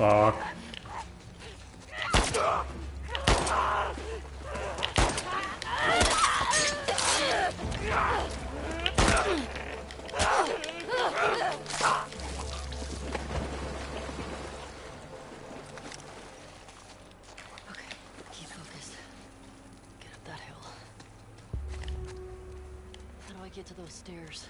Fuck. Okay, keep focused. Get up that hill. How do I get to those stairs?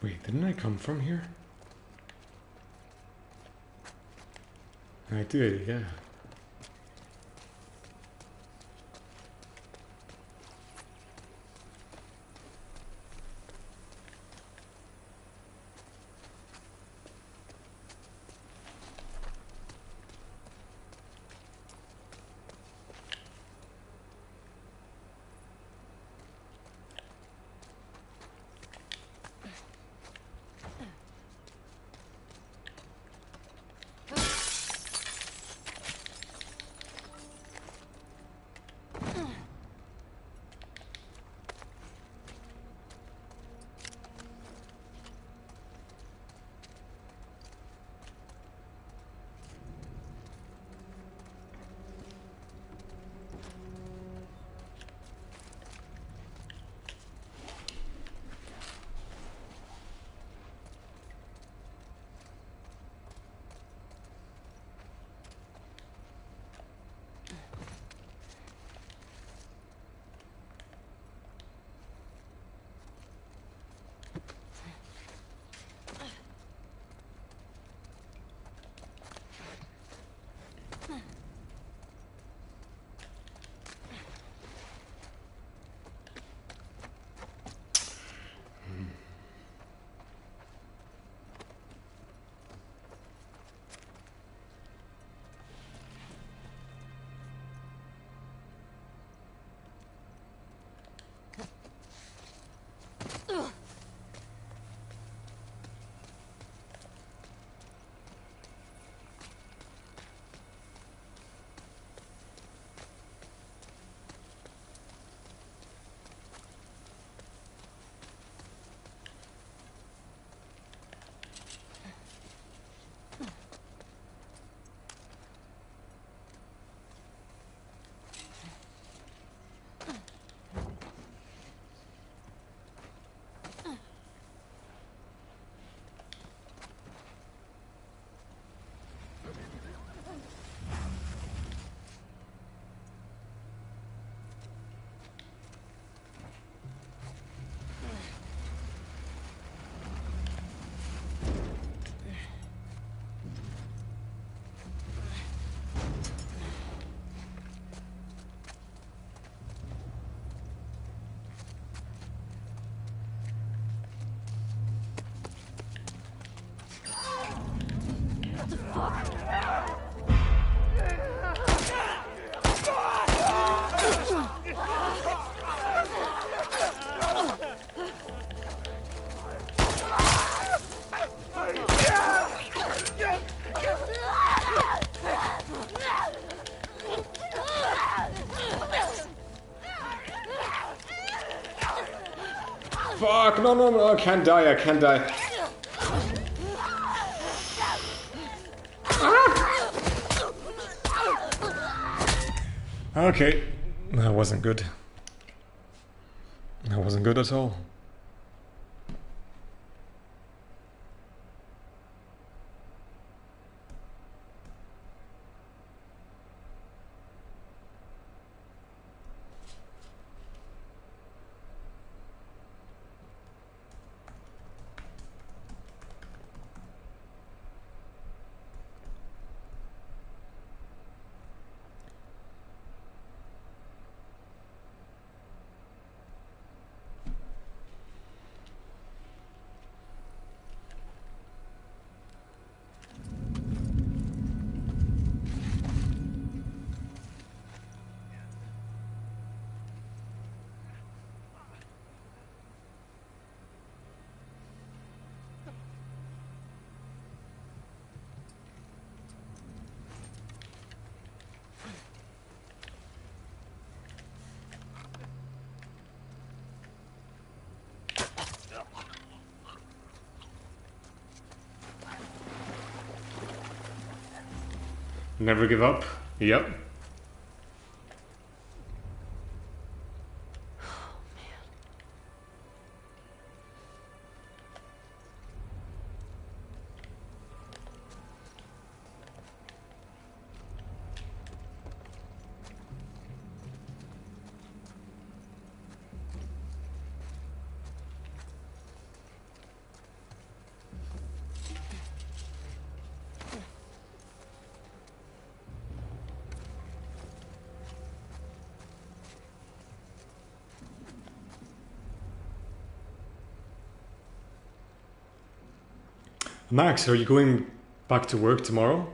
Wait, didn't I come from here? I did, yeah. Fuck! No, no, no! I can't die! I can't die! Ah! Okay, that wasn't good. That wasn't good at all. Never give up. Yep. Max, are you going back to work tomorrow?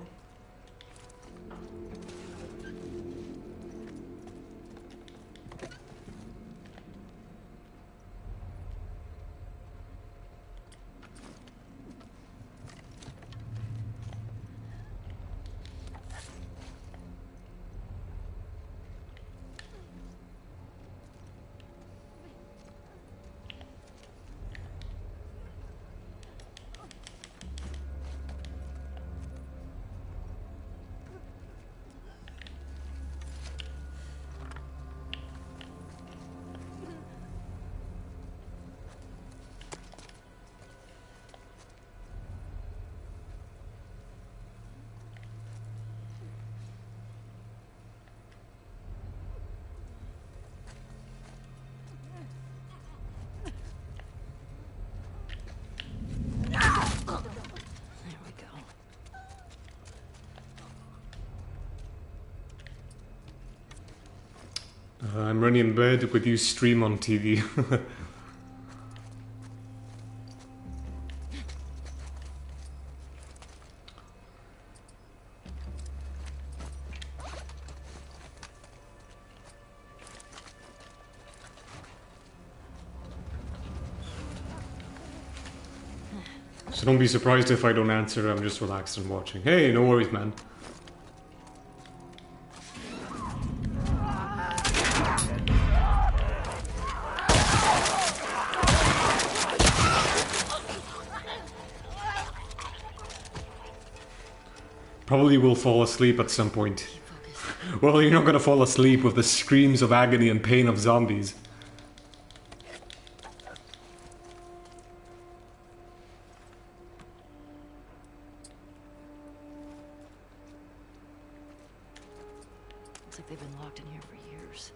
There we go. I'm running in bed with you stream on TV. So don't be surprised if I don't answer, I'm just relaxed and watching. Hey, no worries, man. Probably will fall asleep at some point. Well, you're not gonna fall asleep with the screams of agony and pain of zombies. Looks like they've been locked in here for years.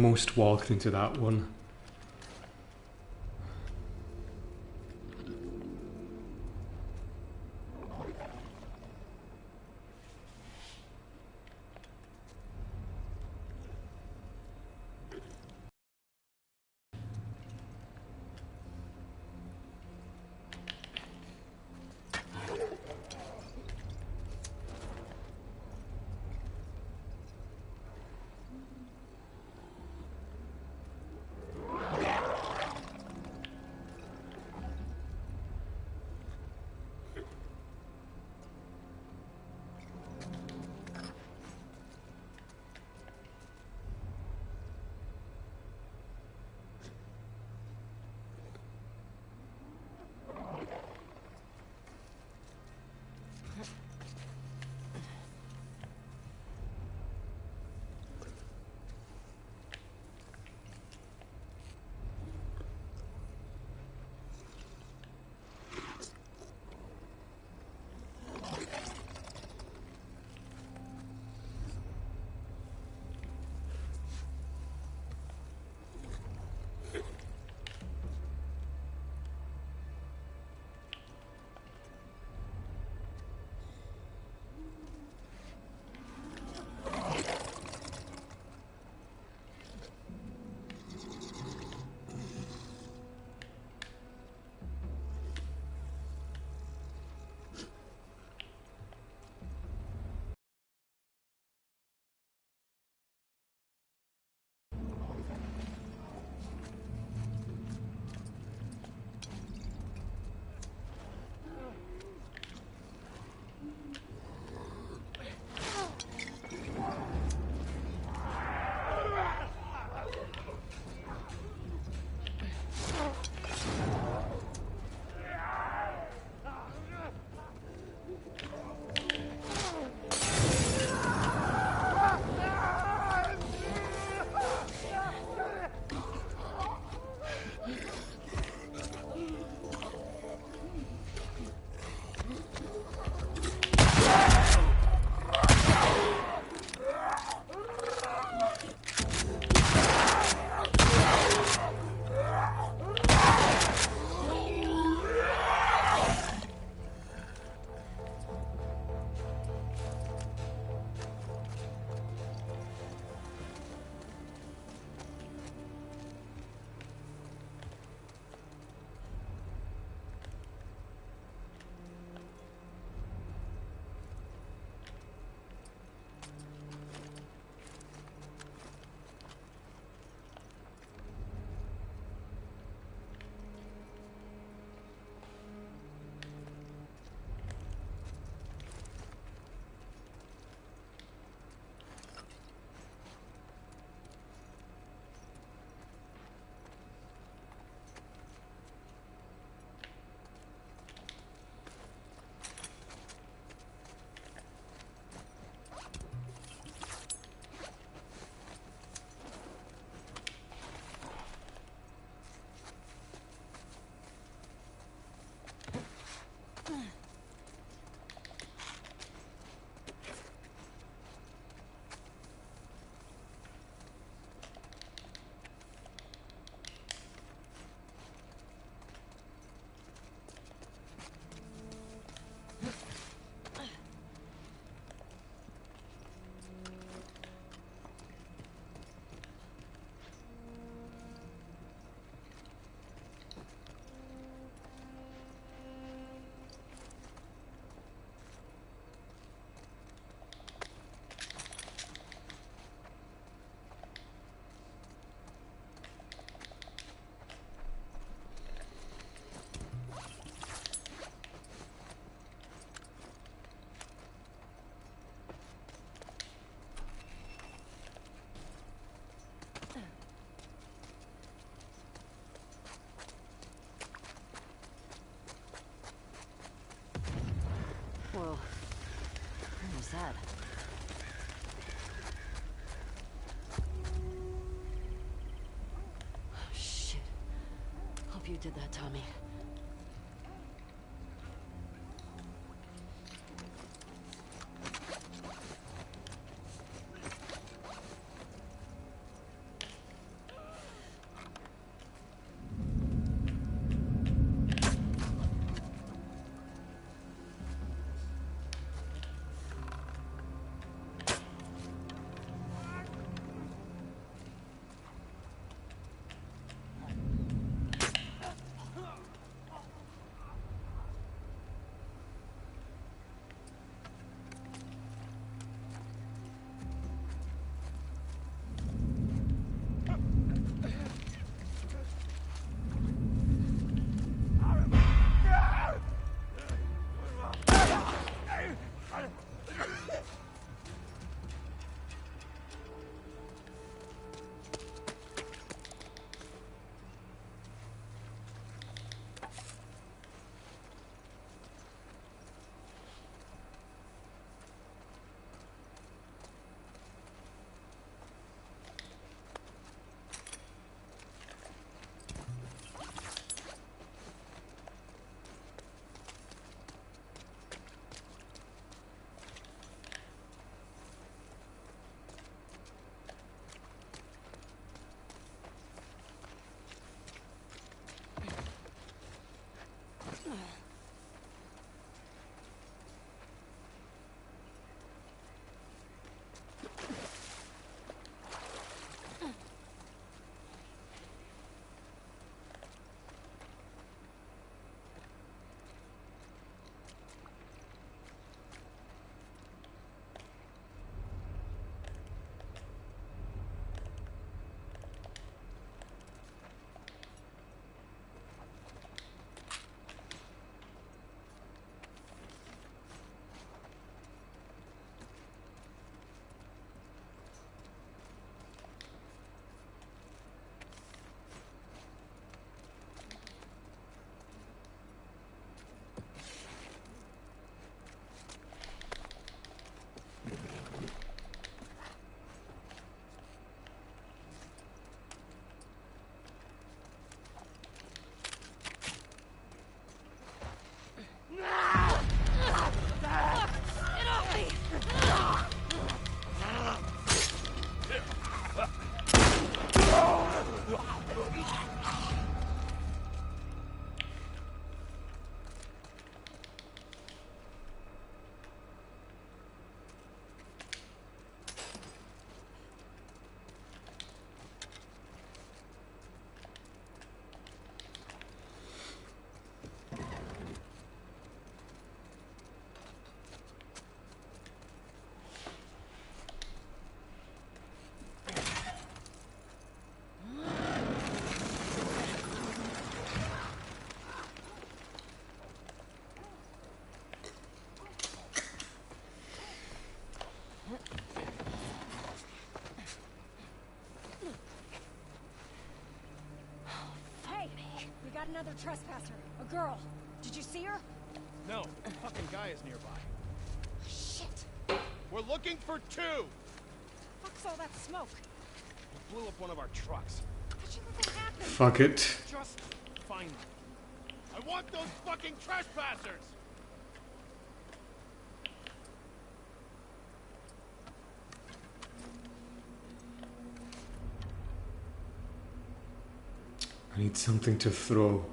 almost walked into that one. Whoa. What was that? Oh, shit. Hope you did that, Tommy. got another trespasser. A girl. Did you see her? No, the fucking guy is nearby. Shit. We're looking for two! Fuck's all that smoke? He blew up one of our trucks. How'd you let that happen? Fuck it. Just find them. I want those fucking trespassers! I need something to throw.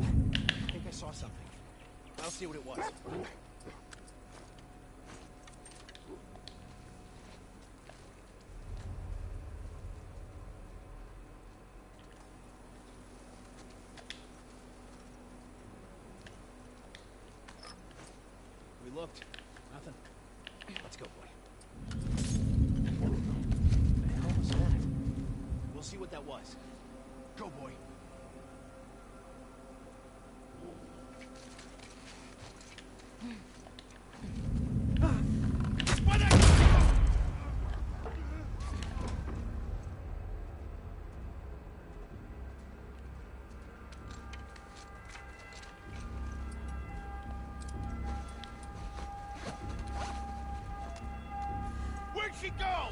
I think I saw something. I'll see what it was. We looked. Nothing. Let's go, boy. The hell was that? We'll see what that was. Go, boy. Where'd she go?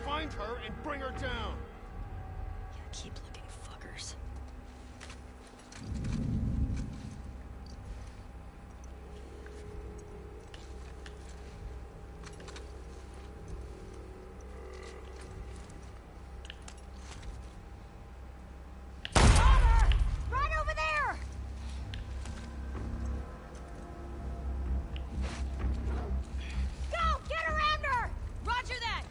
Find her and bring her down. Yeah, keep looking, fuckers. Father! Run over there! Go! Get around her! Roger that!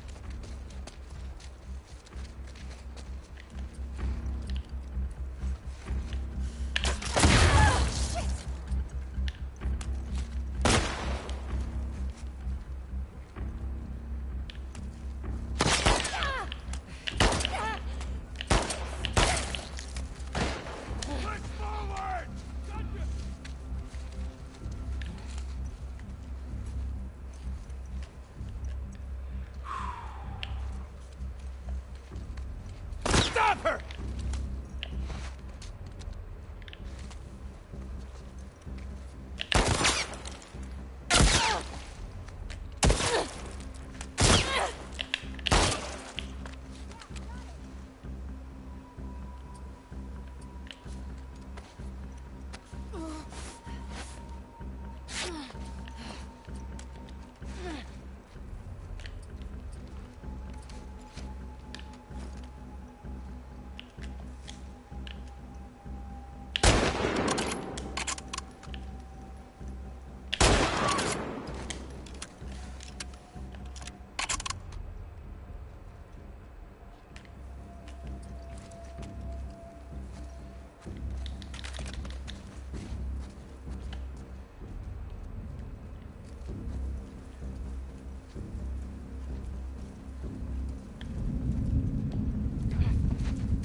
Oh, shit! Ah! Ah! Push forward! Stop her!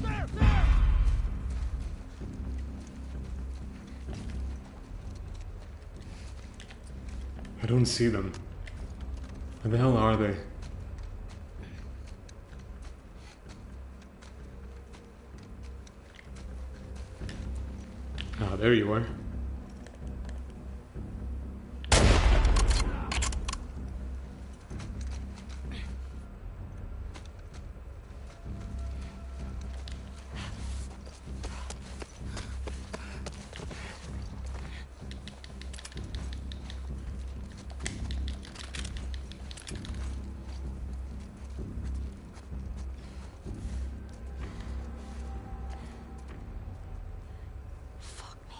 There! There! I don't see them. Where the hell are they? Ah, there you are. Fuck me.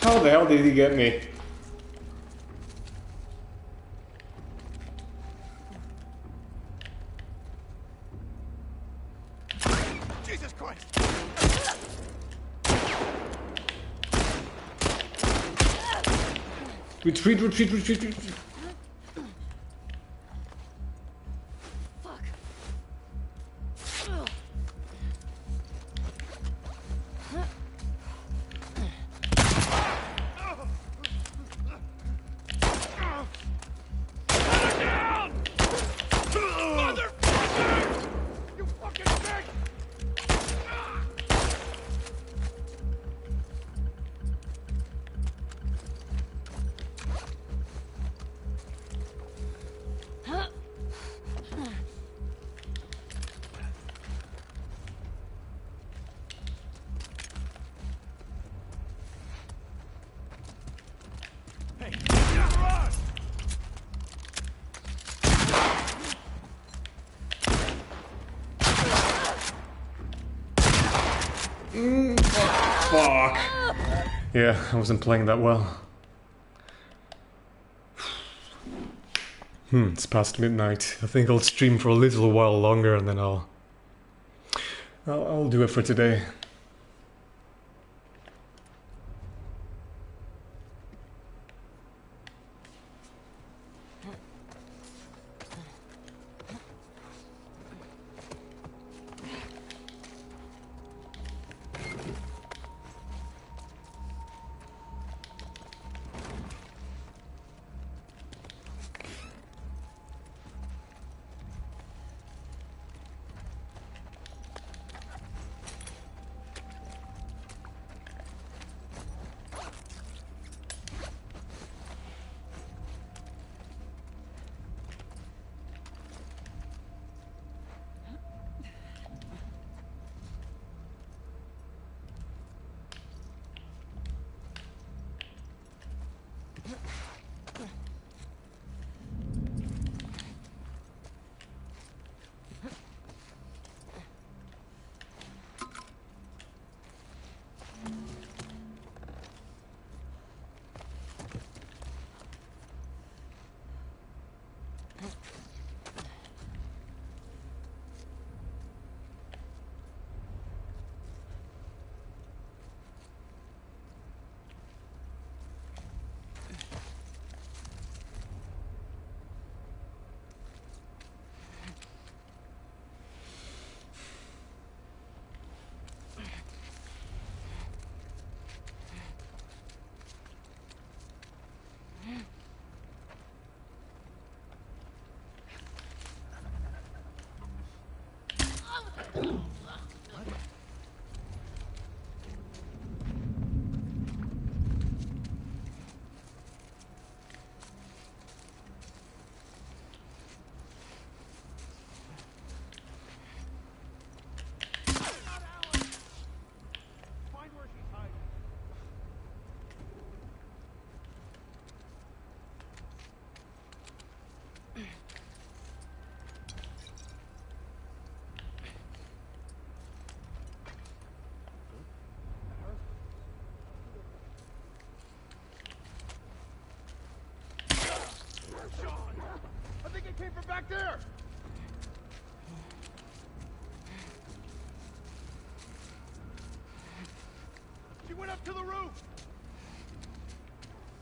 How the hell did he get me? Jesus Christ! Retreat, retreat, retreat, retreat. Fuck. Motherfucker! You fucking bitch! Hey, run! Fuck. Yeah, I wasn't playing that well. It's past midnight. I think I'll stream for a little while longer and then I'll do it for today. Find where she's hiding. Sean! I think it came from back there! She went up to the roof!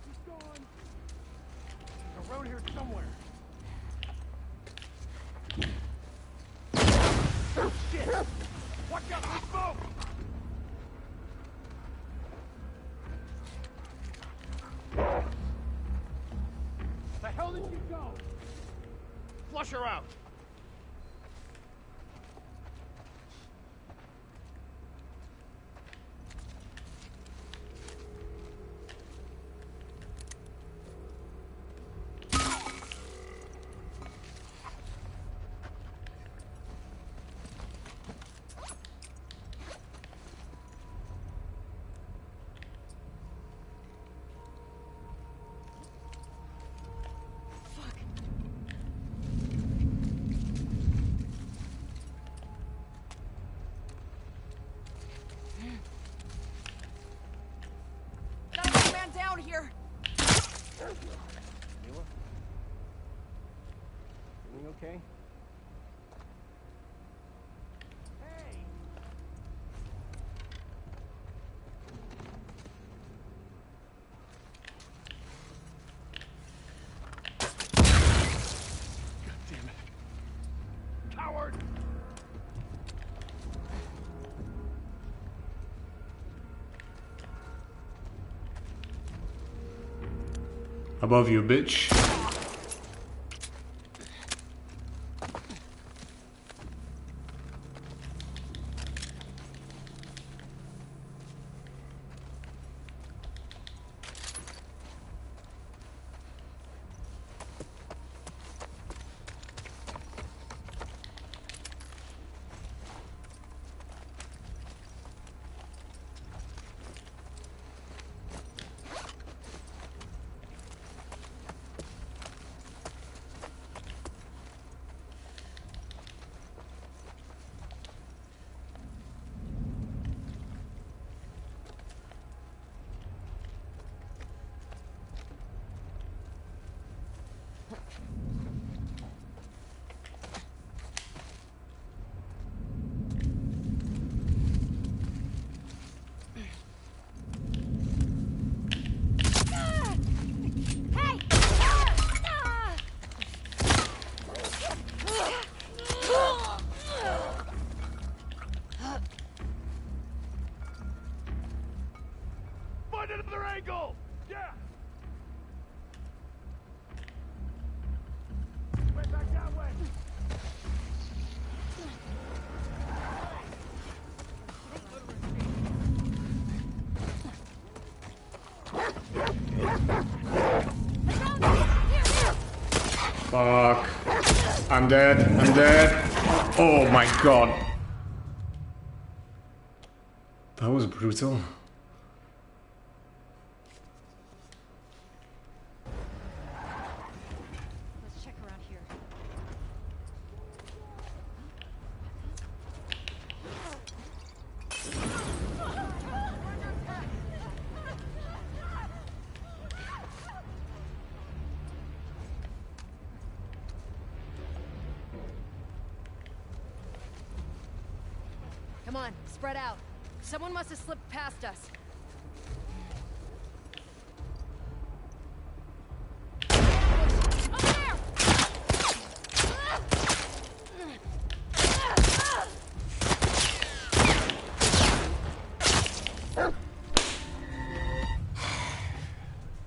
She's gone! Around here somewhere. Oh, shit! Watch out for smoke! The hell did she go? Flush her out! okay? Hey! God damn it. Coward! Above you, bitch. Find another angle! Yeah! Way back that way! Fuck. I'm dead. I'm dead. Oh my god. That was brutal. Let's check around here. Come on, spread out. Someone must have slipped past us.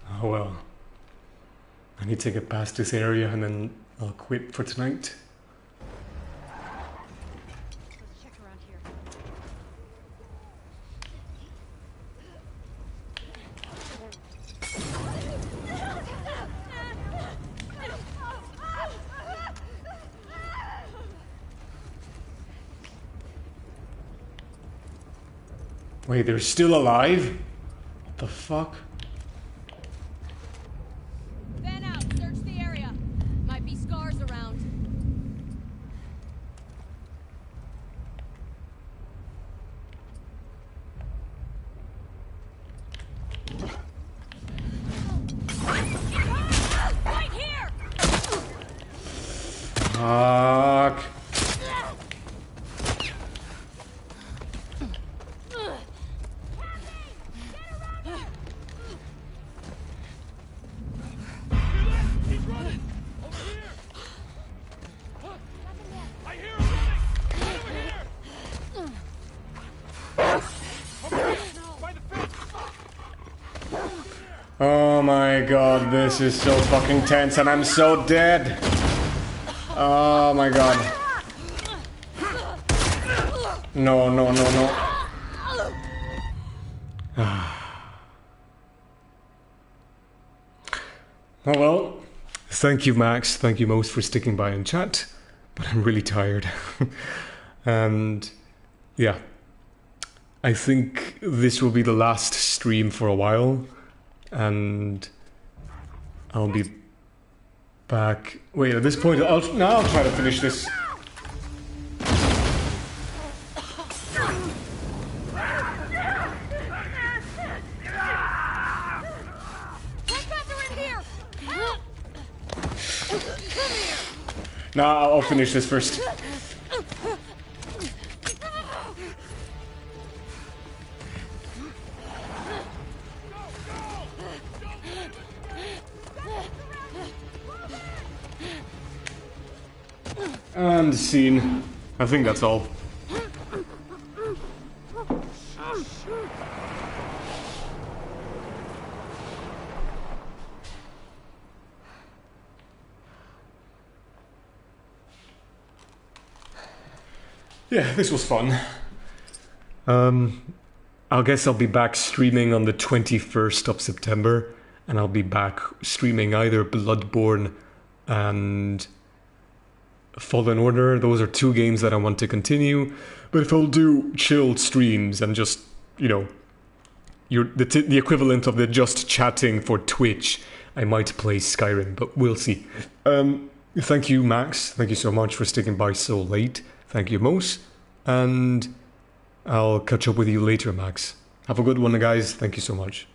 Oh well. I need to get past this area and then I'll quit for tonight. Let's check around here. Wait, they're still alive? What the fuck? Fan out, search the area. Might be scars around. Right here! Fuck. He's running! Over here! I hear him running! Over here! Over here! By the fence! Oh my god, this is so fucking tense and I'm so dead. Oh my god. No, no, no, no. Oh well, thank you Max, thank you most for sticking by in chat, but I'm really tired. And yeah, I think this will be the last stream for a while, and I'll be back. Wait, at this point, I'll try to finish this. Nah, I'll finish this first. And scene. I think that's all. Yeah, this was fun. I guess I'll be back streaming on the 21st of September, and I'll be back streaming either Bloodborne and Fallen Order. Those are two games that I want to continue. But if I'll do chilled streams and just, you know, the equivalent of the just chatting for Twitch, I might play Skyrim, but we'll see. Thank you, Max. Thank you so much for sticking by so late. Thank you, Mose. And I'll catch up with you later, Max. Have a good one, guys. Thank you so much.